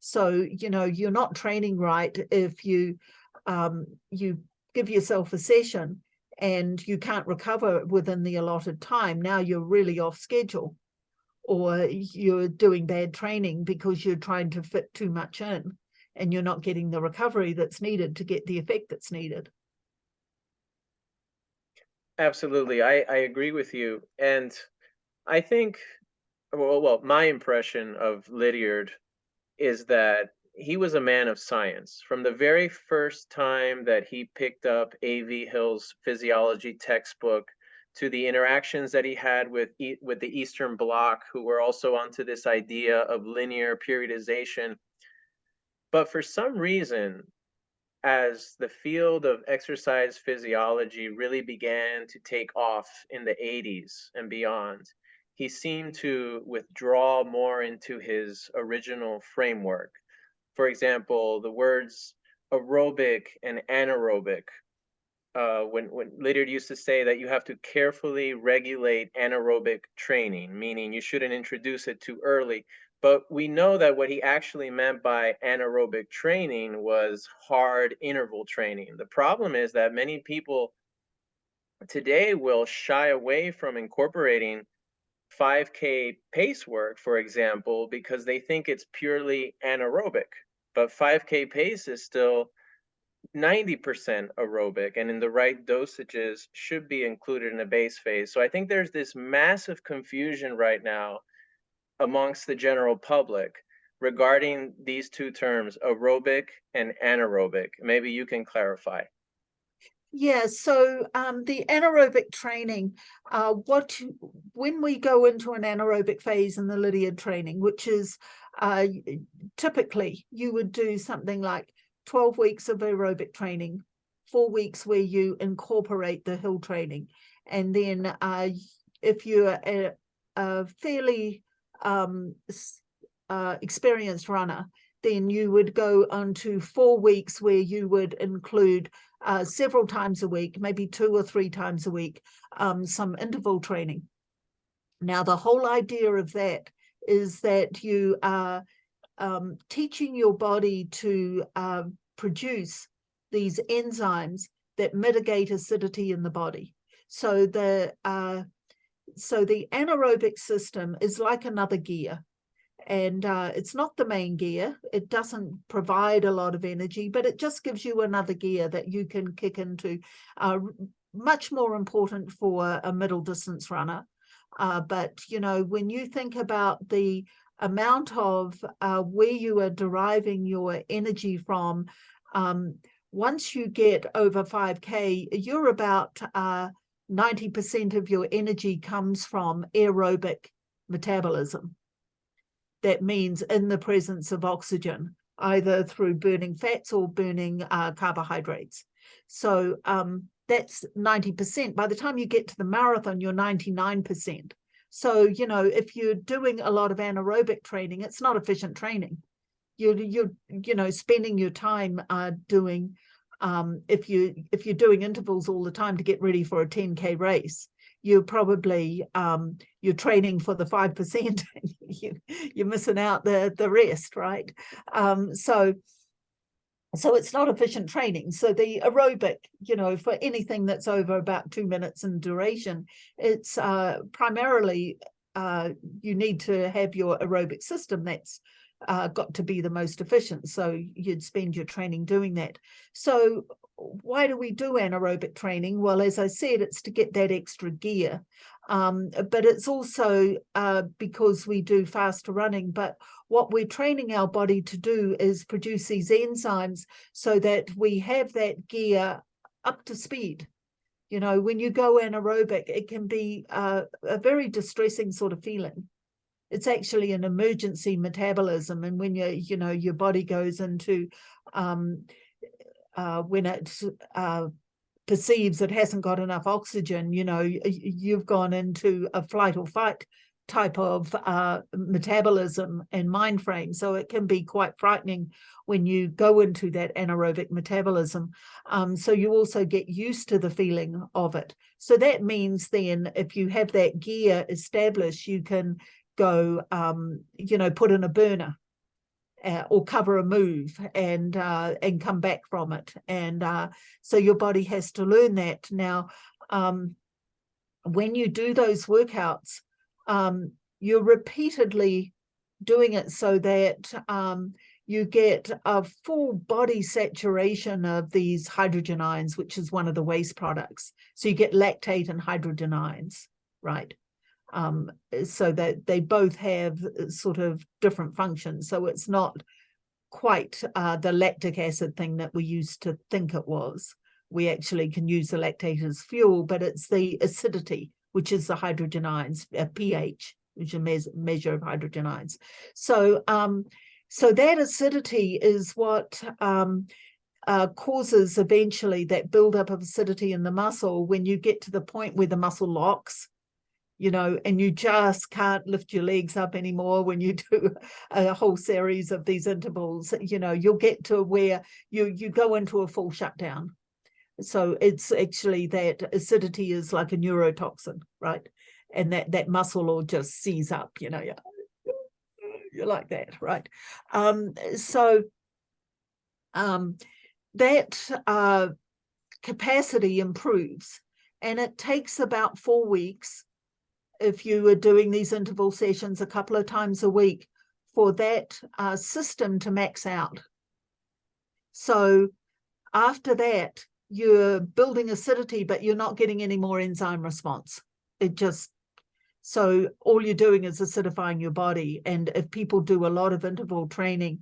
So, you're not training right if you give yourself a session and you can't recover within the allotted time. Now you're really off schedule, or you're doing bad training because you're trying to fit too much in and you're not getting the recovery that's needed to get the effect that's needed. Absolutely. I agree with you. And I think, well, my impression of Lydiard is that he was a man of science. From the very first time that he picked up A.V. Hill's physiology textbook to the interactions that he had with the Eastern Bloc, who were also onto this idea of linear periodization. But for some reason, as the field of exercise physiology really began to take off in the 80s and beyond, he seemed to withdraw more into his original framework. For example, the words aerobic and anaerobic. When Lydiard used to say that you have to carefully regulate anaerobic training, meaning you shouldn't introduce it too early. But we know that what he actually meant by anaerobic training was hard interval training. The problem is that many people today will shy away from incorporating 5K pace work, for example, because they think it's purely anaerobic. But 5K pace is still 90% aerobic, and in the right dosages should be included in a base phase. So I think there's this massive confusion right now amongst the general public regarding these two terms, aerobic and anaerobic? Maybe you can clarify. Yeah, so the anaerobic training, when we go into an anaerobic phase in the Lydiard training, which is typically you would do something like 12 weeks of aerobic training, 4 weeks where you incorporate the hill training, and then if you're a fairly experienced runner, then you would go on to 4 weeks where you would include several times a week, maybe 2 or 3 times a week, some interval training. Now, the whole idea of that is that you are teaching your body to produce these enzymes that mitigate acidity in the body. So the anaerobic system is like another gear. And it's not the main gear. It doesn't provide a lot of energy, but it just gives you another gear that you can kick into. Much more important for a middle distance runner. But, you know, when you think about the amount of where you are deriving your energy from, once you get over 5K, you're about 90% of your energy comes from aerobic metabolism. That means in the presence of oxygen, either through burning fats or burning carbohydrates. So that's 90%. By the time you get to the marathon, you're 99%. So, you know, if you're doing a lot of anaerobic training, it's not efficient training. You're you know, spending your time doing, if you're doing intervals all the time to get ready for a 10K race, you're probably you're training for the 5%. You're missing out the rest, right? So it's not efficient training. So the aerobic, you know, for anything that's over about 2 minutes in duration, it's primarily you need to have your aerobic system that's got to be the most efficient. So you'd spend your training doing that. So why do we do anaerobic training? Well, as I said, it's to get that extra gear, but it's also because we do faster running. But what we're training our body to do is produce these enzymes so that we have that gear up to speed. You know, when you go anaerobic, it can be a very distressing sort of feeling. It's actually an emergency metabolism, and when you know your body goes into when it perceives it hasn't got enough oxygen, you know, you've gone into a flight or fight type of metabolism and mind frame. So it can be quite frightening when you go into that anaerobic metabolism. So you also get used to the feeling of it. So that means then if you have that gear established, you can go, you know, put in a burner. Or cover a move and come back from it. And so your body has to learn that. Now, when you do those workouts, you're repeatedly doing it so that you get a full body saturation of these hydrogen ions, which is one of the waste products. So you get lactate and hydrogen ions, right? So that they both have sort of different functions. So it's not quite the lactic acid thing that we used to think it was. We actually can use the lactate as fuel, but it's the acidity, which is the hydrogen ions, pH, which is a measure of hydrogen ions. So, so that acidity is what causes eventually that buildup of acidity in the muscle when you get to the point where the muscle locks, you know, and you just can't lift your legs up anymore when you do a whole series of these intervals. You know, you'll get to where you go into a full shutdown. So it's actually that acidity is like a neurotoxin, right? And that muscle will just seize up, you know, you're like that, right? That capacity improves, and it takes about 4 weeks if you are doing these interval sessions a couple of times a week for that system to max out. So after that, you're building acidity, but you're not getting any more enzyme response. It just, So all you're doing is acidifying your body. And if people do a lot of interval training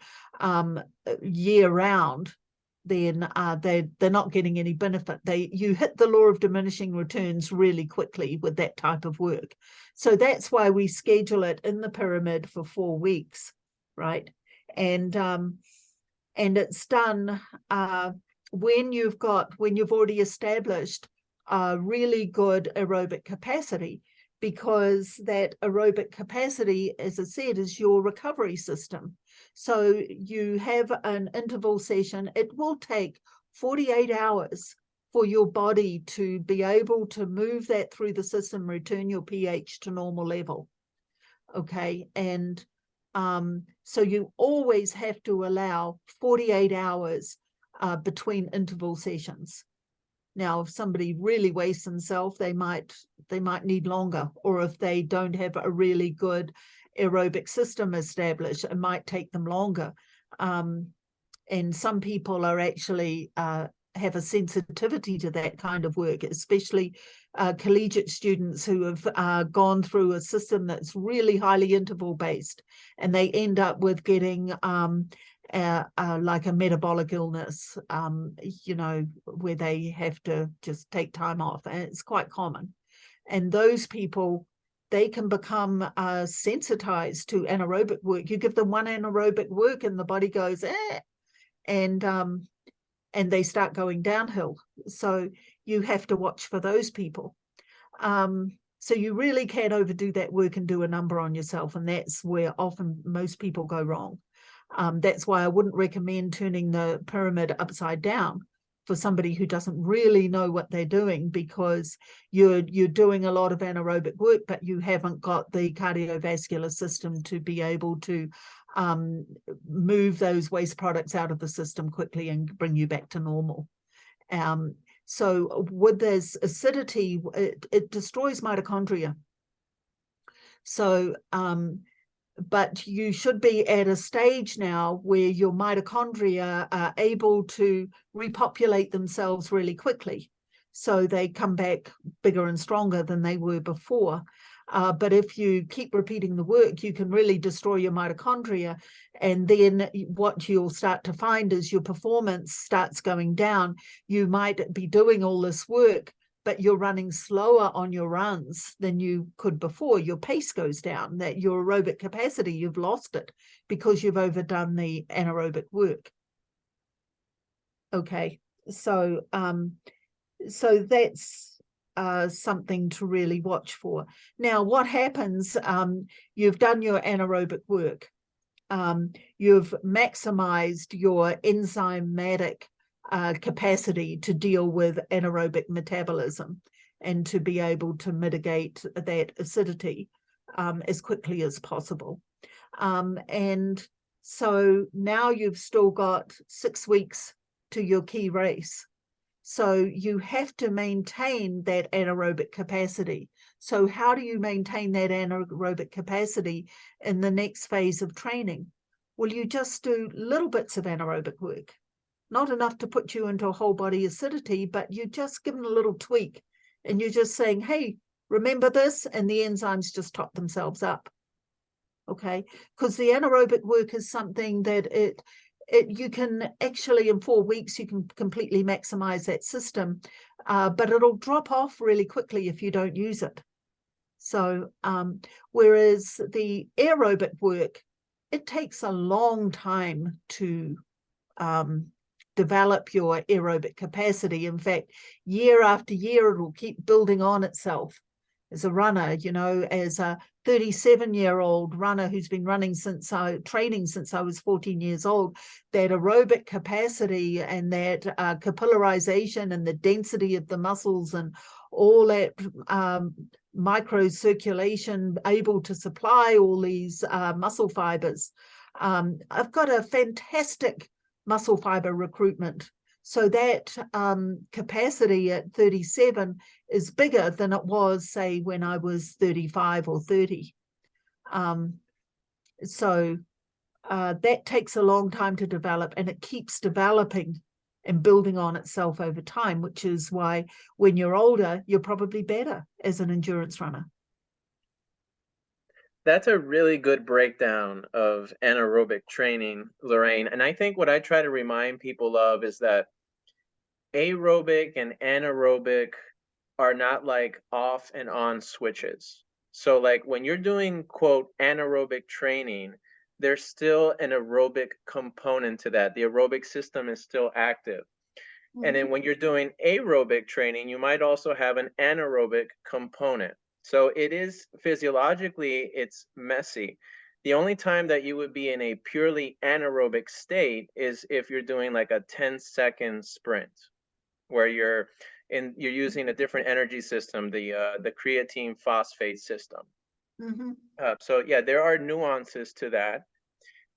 year round, then they're not getting any benefit. You hit the law of diminishing returns really quickly with that type of work. So that's why we schedule it in the pyramid for 4 weeks, right? And it's done when you've already established a really good aerobic capacity, because that aerobic capacity, as I said, is your recovery system. So you have an interval session. It will take 48 hours for your body to be able to move that through the system, return your pH to normal level. Okay. And so you always have to allow 48 hours between interval sessions. Now, if somebody really wastes themselves, they might need longer, or if they don't have a really good aerobic system established, it might take them longer. And some people are actually have a sensitivity to that kind of work, especially collegiate students who have gone through a system that's really highly interval based, and they end up with getting like a metabolic illness, where they have to just take time off, and it's quite common. And those people, they can become sensitized to anaerobic work. You give them one anaerobic work and the body goes, and they start going downhill. So you have to watch for those people. So you really can't overdo that work and do a number on yourself, and that's where often most people go wrong. That's why I wouldn't recommend turning the pyramid upside down for somebody who doesn't really know what they're doing, because you're doing a lot of anaerobic work, but you haven't got the cardiovascular system to be able to move those waste products out of the system quickly and bring you back to normal. So with this acidity, it destroys mitochondria. So but you should be at a stage now where your mitochondria are able to repopulate themselves really quickly. So they come back bigger and stronger than they were before. But if you keep repeating the work, you can really destroy your mitochondria. And then what you'll start to find is your performance starts going down. You might be doing all this work, but you're running slower on your runs than you could before. Your pace goes down, that your aerobic capacity, you've lost it because you've overdone the anaerobic work. Okay, so that's something to really watch for. Now, what happens, you've done your anaerobic work. You've maximized your enzymatic capacity to deal with anaerobic metabolism and to be able to mitigate that acidity as quickly as possible. And so now you've still got 6 weeks to your key race. So you have to maintain that anaerobic capacity. So how do you maintain that anaerobic capacity in the next phase of training? Well, you just do little bits of anaerobic work. Not enough to put you into a whole body acidity, but you just give them a little tweak, and you're just saying, hey, remember this, and the enzymes just top themselves up. Okay, because the anaerobic work is something that you can actually, in 4 weeks, you can completely maximize that system, but it'll drop off really quickly if you don't use it. So whereas the aerobic work, it takes a long time to develop your aerobic capacity. In fact, year after year, it will keep building on itself. As a runner, as a 37-year-old runner who's been training since I was 14 years old, that aerobic capacity and that capillarization and the density of the muscles and all that microcirculation able to supply all these muscle fibers. I've got a fantastic muscle fiber recruitment. So that capacity at 37 is bigger than it was, say, when I was 35 or 30. So that takes a long time to develop, and it keeps developing and building on itself over time, which is why when you're older, you're probably better as an endurance runner. That's a really good breakdown of anaerobic training, Lorraine. And I think what I try to remind people of is that aerobic and anaerobic are not like off and on switches. So like when you're doing quote anaerobic training, there's still an aerobic component to that. The aerobic system is still active. And then Mhm. when you're doing aerobic training, you might also have an anaerobic component. So it is physiologically, it's messy. The only time that you would be in a purely anaerobic state is if you're doing like a 10-second sprint where you're using a different energy system, the creatine phosphate system. Mhm. So yeah, there are nuances to that.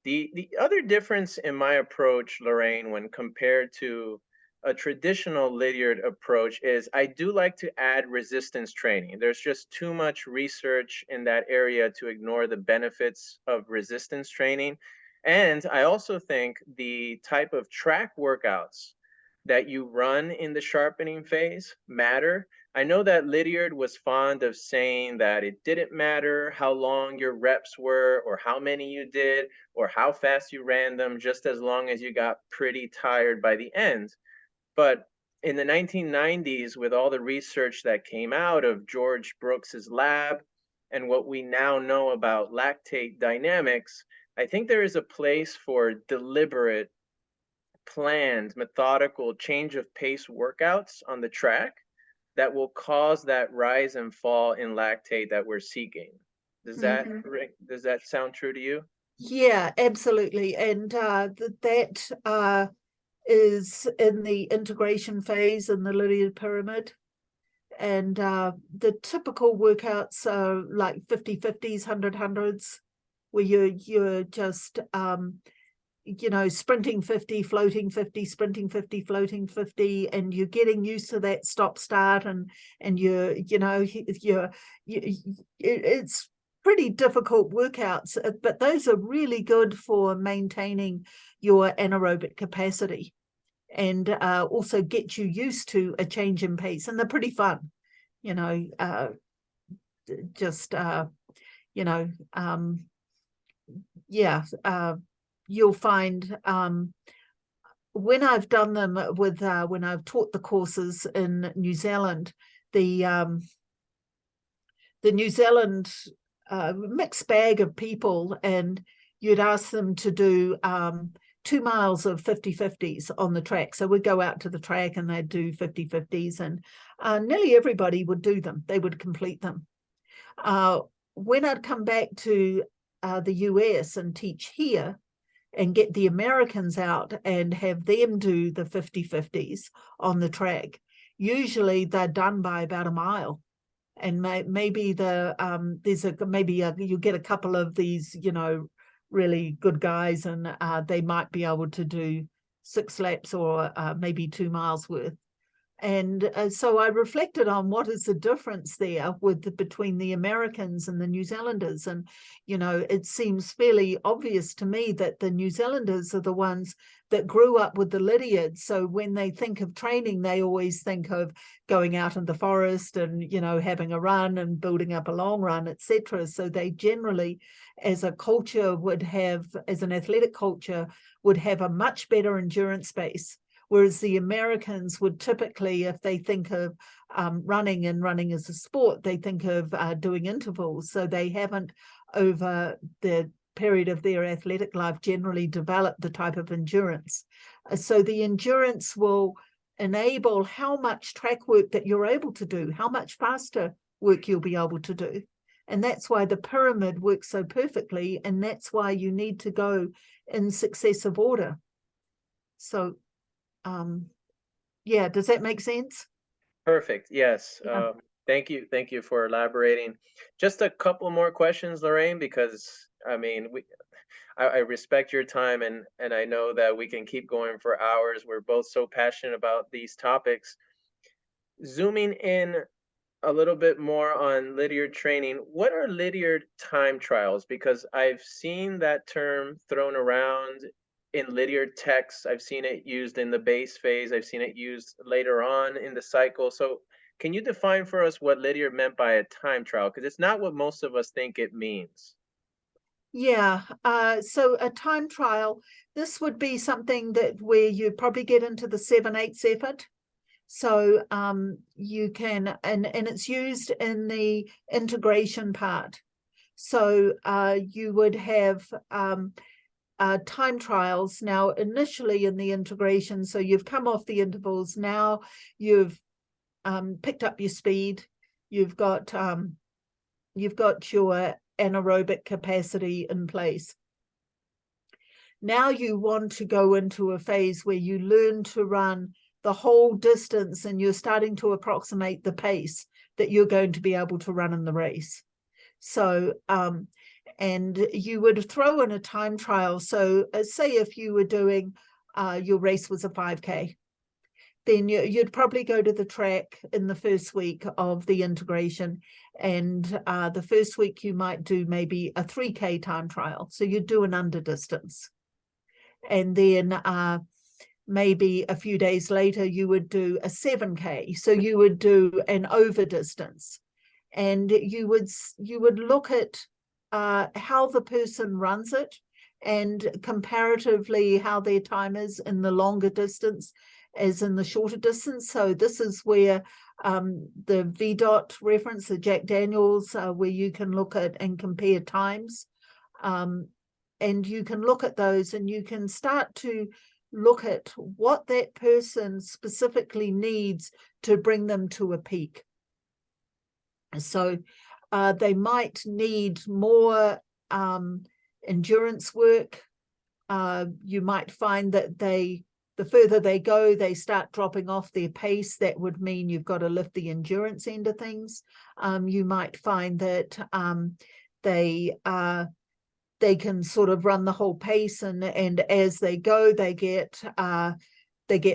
The other difference in my approach, Lorraine, when compared to a traditional Lydiard approach is I do like to add resistance training. There's just too much research in that area to ignore the benefits of resistance training. And I also think the type of track workouts that you run in the sharpening phase matter. I know that Lydiard was fond of saying that it didn't matter how long your reps were or how many you did or how fast you ran them, just as long as you got pretty tired by the end. But in the 1990s, with all the research that came out of George Brooks's lab and what we now know about lactate dynamics, I think there is a place for deliberate, planned, methodical change of pace workouts on the track that will cause that rise and fall in lactate that we're seeking. Mhm. Does that sound true to you? Yeah, absolutely. And that is in the integration phase in the Lydiard pyramid. And the typical workouts are like 50-50s, 100-100s, where you're just sprinting 50, floating 50, sprinting 50, floating 50, and you're getting used to that stop start, and it's pretty difficult workouts, but those are really good for maintaining your anaerobic capacity, and also get you used to a change in pace, and they're pretty fun, you know just you know yeah you'll find, when I've done them with when I've taught the courses in New Zealand, the the New Zealand mixed bag of people, and you'd ask them to do 2 miles of 50-50s on the track. So we'd go out to the track and they'd do 50-50s, and nearly everybody would do them. They would complete them. When I'd come back to the US and teach here, and get the Americans out and have them do the 50-50s on the track, usually they're done by about a mile. And maybe you get a couple of these, really good guys, and they might be able to do 6 laps, or maybe 2 miles worth. And so I reflected on what is the difference there between the Americans and the New Zealanders. And, it seems fairly obvious to me that the New Zealanders are the ones that grew up with the Lydiards. So when they think of training, they always think of going out in the forest and, having a run and building up a long run, etc. So they generally, as a culture, as an athletic culture, would have a much better endurance base. Whereas the Americans would typically, if they think of running and running as a sport, they think of doing intervals. So they haven't, over the period of their athletic life, generally developed the type of endurance. So the endurance will enable how much track work that you're able to do, how much faster work you'll be able to do. And that's why the pyramid works so perfectly. And that's why you need to go in successive order. So yeah, does that make sense? Perfect. Yes. Yeah. Thank you. Thank you for elaborating. Just a couple more questions, Lorraine, because I mean, I respect your time, and I know that we can keep going for hours. We're both so passionate about these topics. Zooming in a little bit more on Lydiard training, what are Lydiard time trials? Because I've seen that term thrown around in Lydiard texts. I've seen it used in the base phase. I've seen it used later on in the cycle. So can you define for us what Lydiard meant by a time trial? Because it's not what most of us think it means. Yeah, so a time trial, this would be something that where you probably get into the 7/8 effort. So you can, and it's used in the integration part. So you would have time trials now initially in the integration. So you've come off the intervals. Now you've picked up your speed. You've got your anaerobic capacity in place. Now you want to go into a phase where you learn to run the whole distance and you're starting to approximate the pace that you're going to be able to run in the race. So, and you would throw in a time trial. So say if you were doing, your race was a 5K, then you'd probably go to the track in the first week of the integration. And the first week you might do maybe a 3K time trial. So you'd do an under distance. And then maybe a few days later, you would do a 7K. So you would do an over distance. And you would look at how the person runs it and comparatively how their time is in the longer distance as in the shorter distance. So this is where the VDOT reference, the Jack Daniels, where you can look at and compare times. And you can look at those and you can start to look at what that person specifically needs to bring them to a peak. So they might need more endurance work. You might find that the further they go, they start dropping off their pace. That would mean you've got to lift the endurance end of things. You might find that they can sort of run the whole pace, and as they go, they get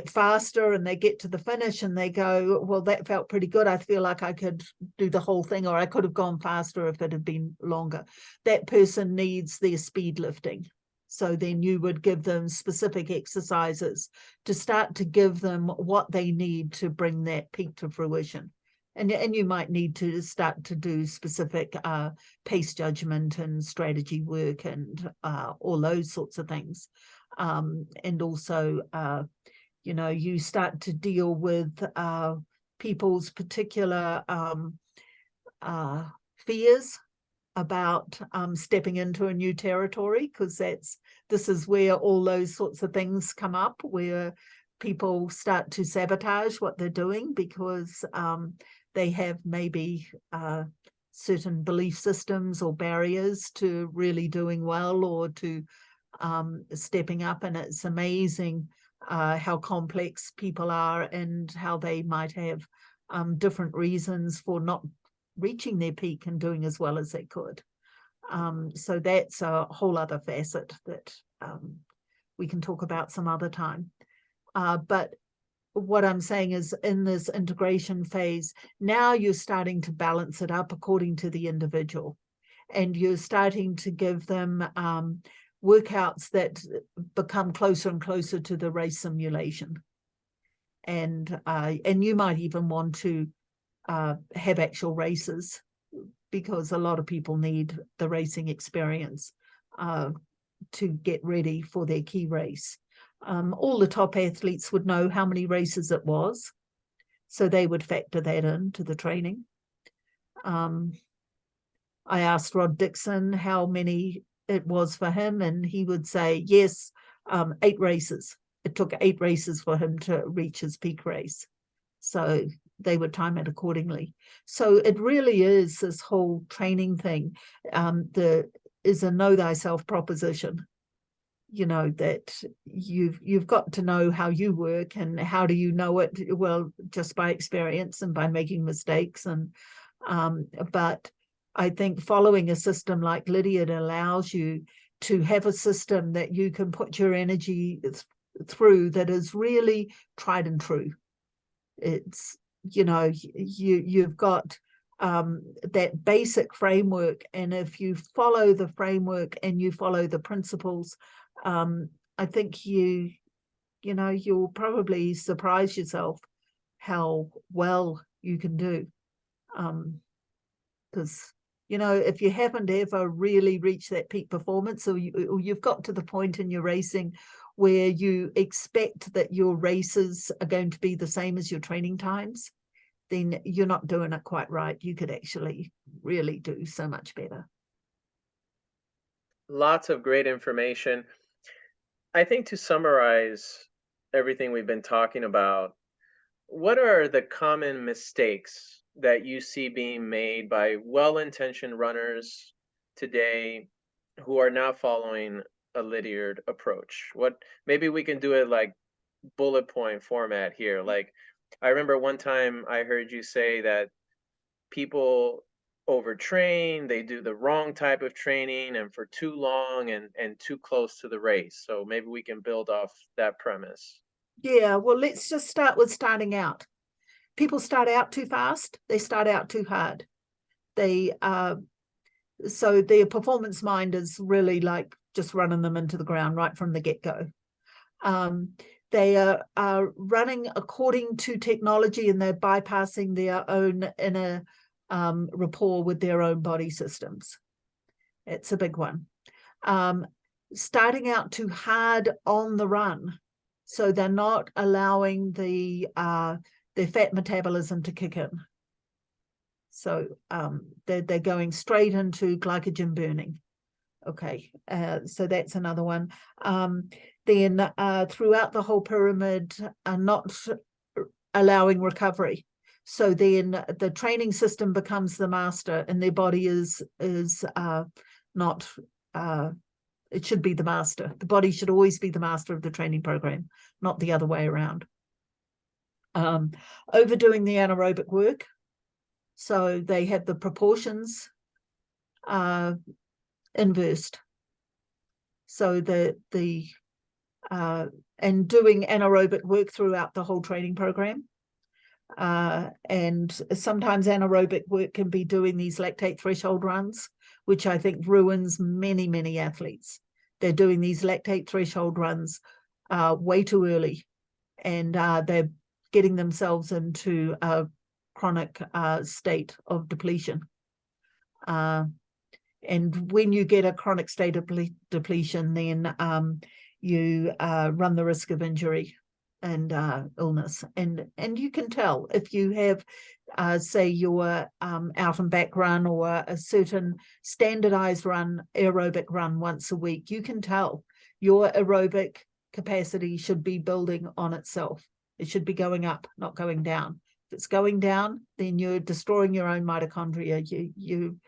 faster and they get to the finish and they go, well, that felt pretty good. I feel like I could do the whole thing, or I could have gone faster if it had been longer. That person needs their speed lifting. So then you would give them specific exercises to start to give them what they need to bring that peak to fruition. And you might need to start to do specific pace judgment and strategy work and all those sorts of things. And also, you start to deal with people's particular fears about stepping into a new territory, because this is where all those sorts of things come up, where people start to sabotage what they're doing because they have maybe certain belief systems or barriers to really doing well or to stepping up. And it's amazing how complex people are and how they might have different reasons for not reaching their peak and doing as well as they could. So that's a whole other facet that we can talk about some other time. But what I'm saying is, in this integration phase, now you're starting to balance it up according to the individual, and you're starting to give them workouts that become closer and closer to the race simulation. And you might even want to have actual races, because a lot of people need the racing experience to get ready for their key race. All the top athletes would know how many races it was, so they would factor that into the training. I asked Rod Dixon how many it was for him, and he would say, yes, 8 races. It took 8 races for him to reach his peak race. So they would time it accordingly. So it really is this whole training thing. Is a know thyself proposition. That you've got to know how you work, and how do you know it? Well, just by experience and by making mistakes. And but I think following a system like Lydiard allows you to have a system that you can put your energy through that is really tried and true. It's, you've got that basic framework, and if you follow the framework and you follow the principles, I think you'll probably surprise yourself how well you can do, because You know, if you haven't ever really reached that peak performance, or you've got to the point in your racing where you expect that your races are going to be the same as your training times, then you're not doing it quite right. You could actually really do so much better. Lots of great information. I think to summarize everything we've been talking about, what are the common mistakes that you see being made by well-intentioned runners today who are not following a linear approach? What, maybe we can do it like bullet point format here. Like, I remember one time I heard you say that people overtrain, they do the wrong type of training and for too long and too close to the race. So maybe we can build off that premise. Yeah, well, let's just start with starting out. People start out too fast, they start out too hard. They so their performance mind is really like just running them into the ground right from the get-go. They are running according to technology, and they're bypassing their own inner rapport with their own body systems. It's a big one. Starting out too hard on the run, so they're not allowing their fat metabolism to kick in. So they're going straight into glycogen burning. Okay, so that's another one. Then throughout the whole pyramid, not allowing recovery. So then the training system becomes the master, and their body is not. It should be the master. The body should always be the master of the training program, not the other way around. Overdoing the anaerobic work. So they have the proportions inversed. So and doing anaerobic work throughout the whole training program. And sometimes anaerobic work can be doing these lactate threshold runs, which I think ruins many, many athletes. They're doing these lactate threshold runs way too early, and they're getting themselves into a chronic state of depletion. And when you get a chronic state of depletion, then you run the risk of injury and illness. And you can tell if you have, say, your out and back run or a certain standardized run, aerobic run once a week, you can tell your aerobic capacity should be building on itself. It should be going up, not going down. If it's going down, then you're destroying your own mitochondria. You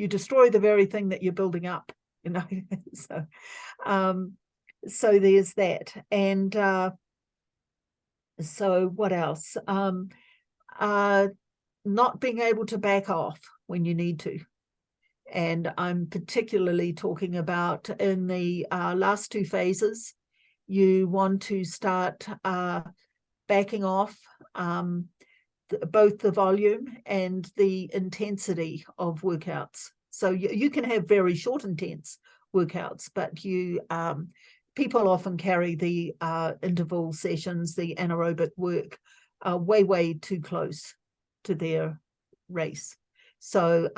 destroy the very thing that you're building up, you know. So there's that. And so what else? Not being able to back off when you need to. And I'm particularly talking about in the last two phases, you want to start backing off both the volume and the intensity of workouts. So you can have very short, intense workouts, but people often carry the interval sessions, the anaerobic work, way too close to their race. So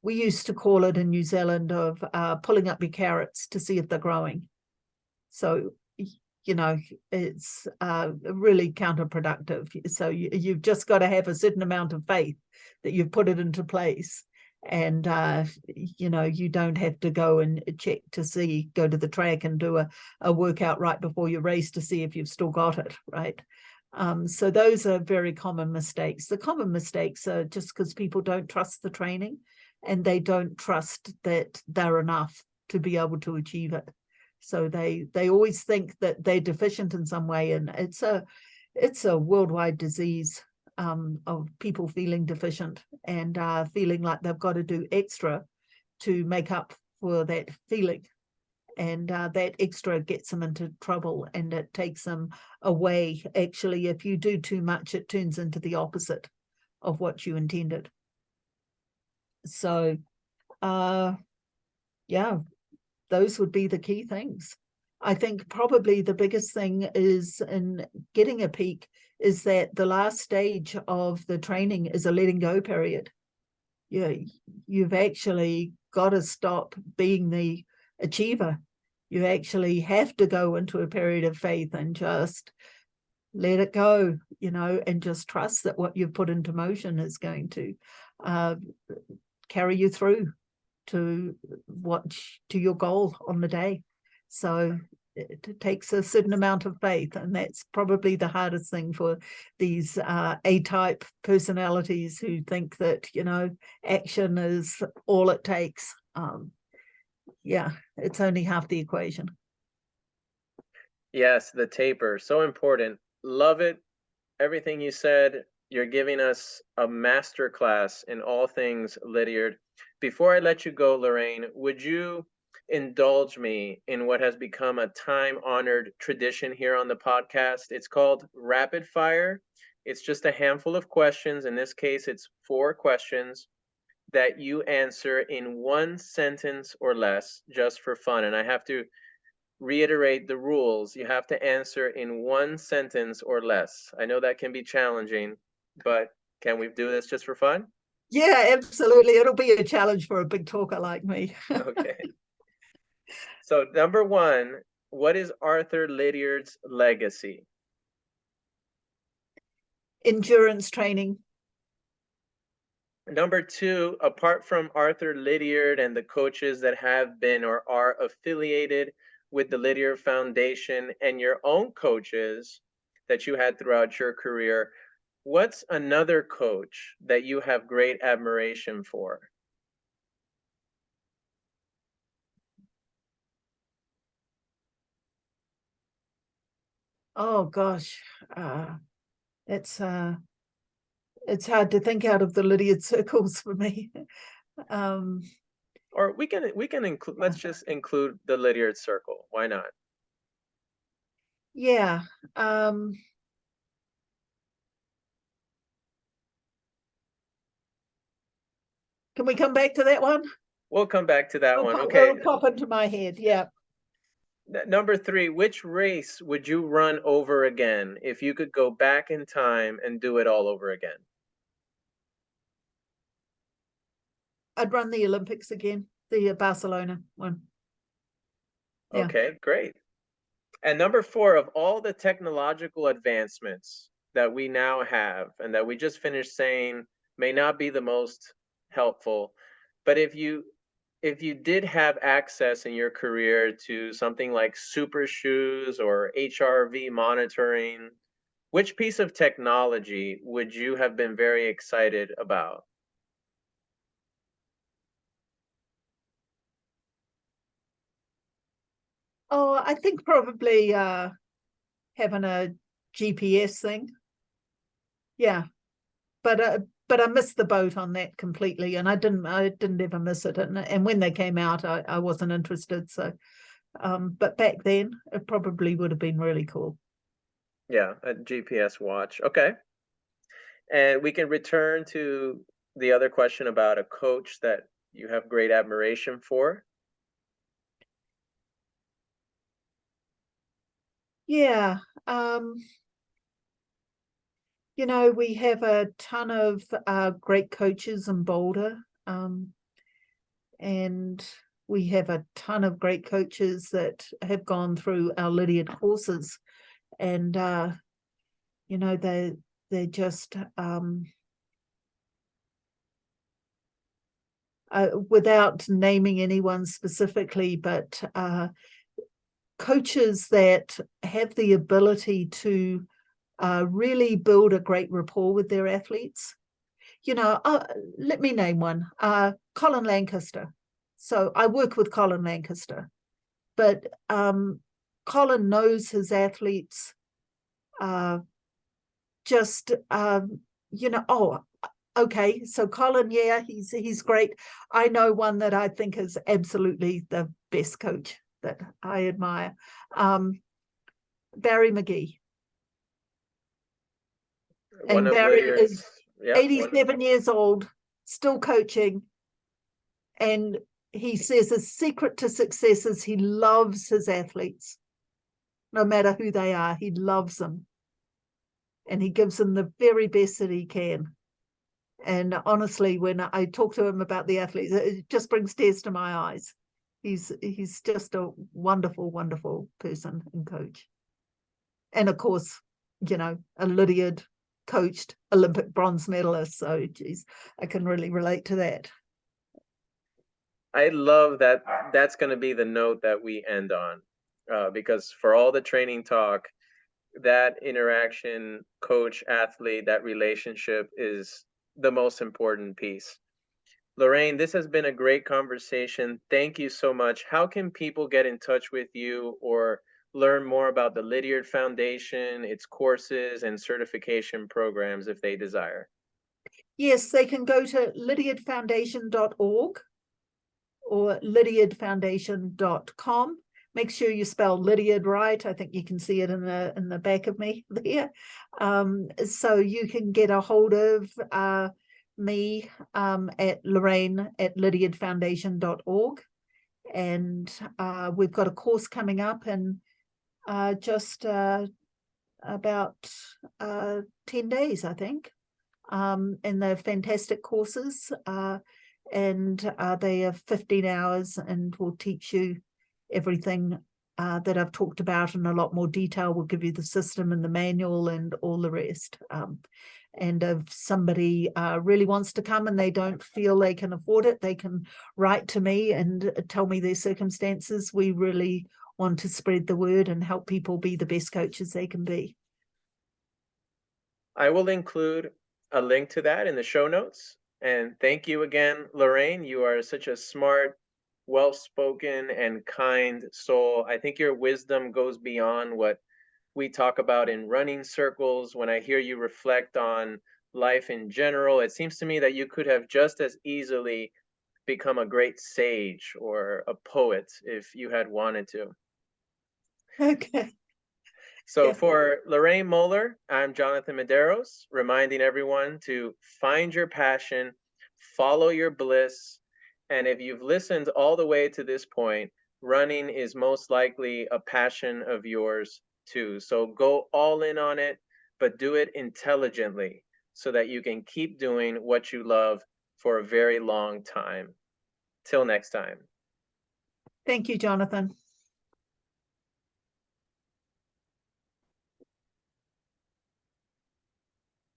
we used to call it in New Zealand of pulling up your carrots to see if they're growing. So, you know, it's really counterproductive. So you've just got to have a certain amount of faith that you've put it into place. And, you know, you don't have to go and check to see, go to the track and do a workout right before your race to see if you've still got it, right? So those are very common mistakes. The common mistakes are just because people don't trust the training and they don't trust that they're enough to be able to achieve it. So they always think that they're deficient in some way, and it's a worldwide disease of people feeling deficient and feeling like they've got to do extra to make up for that feeling. And that extra gets them into trouble, and it takes them away. Actually, if you do too much, it turns into the opposite of what you intended. So, yeah, those would be the key things. I think probably the biggest thing is in getting a peak is that the last stage of the training is a letting go period. you've actually got to stop being the achiever. You actually have to go into a period of faith and just let it go, and just trust that what you've put into motion is going to carry you through to your goal on the day. So it takes a certain amount of faith, and that's probably the hardest thing for these A-type personalities who think that action is all it takes. It's only half the equation. Yes, the taper, so important. Love it. Everything you said. You're giving us a master class in all things Lydiard. Before I let you go, Lorraine, would you indulge me in what has become a time-honored tradition here on the podcast? It's called Rapid Fire. It's just a handful of questions. In this case, it's 4 questions that you answer in 1 sentence or less, just for fun. And I have to reiterate the rules. You have to answer in 1 sentence or less. I know that can be challenging, but can we do this just for fun? Yeah, absolutely. It'll be a challenge for a big talker like me. Okay. So number 1, what is Arthur Lydiard's legacy? Endurance training. Number 2, apart from Arthur Lydiard and the coaches that have been or are affiliated with the Lydiard Foundation and your own coaches that you had throughout your career, what's another coach that you have great admiration for? Oh gosh, it's hard to think out of the Lydiard circles for me. Or we can include, let's just include the Lydiard circle. Why not? Yeah. Can we come back to that one? We'll come back to that one. Okay. It'll pop into my head. Yeah. Number 3, which race would you run over again if you could go back in time and do it all over again? I'd run the Olympics again, the Barcelona one. Yeah. Okay, great. And number 4, of all the technological advancements that we now have and that we just finished saying may not be the most helpful, but if you did have access in your career to something like super shoes or HRV monitoring, which piece of technology would you have been very excited about? Oh, I think probably having a GPS thing. Yeah, but I missed the boat on that completely, and I didn't ever miss it. And when they came out, I wasn't interested. So, but back then, it probably would have been really cool. Yeah, a GPS watch. Okay. And we can return to the other question about a coach that you have great admiration for. Yeah. We have a ton of great coaches in Boulder, and we have a ton of great coaches that have gone through our Lydiard courses, and they're just without naming anyone specifically, but coaches that have the ability to really build a great rapport with their athletes. Let me name one, Colin Lancaster. So I work with Colin Lancaster, but Colin knows his athletes okay, so Colin, yeah, he's great. I know one that I think is absolutely the best coach that I admire. Barry McGee. One And of Barry Lydiard's, is yeah, 87 years old, still coaching. And he says his secret to success is he loves his athletes. No matter who they are, he loves them. And he gives them the very best that he can. And honestly, when I talk to him about the athletes, it just brings tears to my eyes. He's just a wonderful, wonderful person and coach. And of course, a Lydiard coached Olympic bronze medalist. So, geez, I can really relate to that. I love that that's going to be the note that we end on, because for all the training talk, that interaction, coach, athlete, that relationship is the most important piece. Lorraine, this has been a great conversation. Thank you so much. How can people get in touch with you or learn more about the Lydiard Foundation, its courses and certification programs if they desire? Yes, they can go to lydiardfoundation.org or lydiardfoundation.com. Make sure you spell Lydiard right. I think you can see it in the back of me there. So you can get a hold of me at Lorraine at lydiardfoundation.org. And we've got a course coming up in just about 10 days, I think. And they're fantastic courses. And they are 15 hours and will teach you everything that I've talked about in a lot more detail. We'll give you the system and the manual and all the rest. And if somebody really wants to come and they don't feel they can afford it, they can write to me and tell me their circumstances. We really want to spread the word and help people be the best coaches they can be. I will include a link to that in the show notes. And thank you again, Lorraine. You are such a smart, well-spoken, and kind soul. I think your wisdom goes beyond what we talk about in running circles. When I hear you reflect on life in general, it seems to me that you could have just as easily become a great sage or a poet if you had wanted to. Okay. So Yeah. for Lorraine Moller, I'm Jonathan Mederos, reminding everyone to find your passion, follow your bliss, and if you've listened all the way to this point, running is most likely a passion of yours too. So go all in on it, but do it intelligently so that you can keep doing what you love for a very long time. Till next time. Thank you, Jonathan.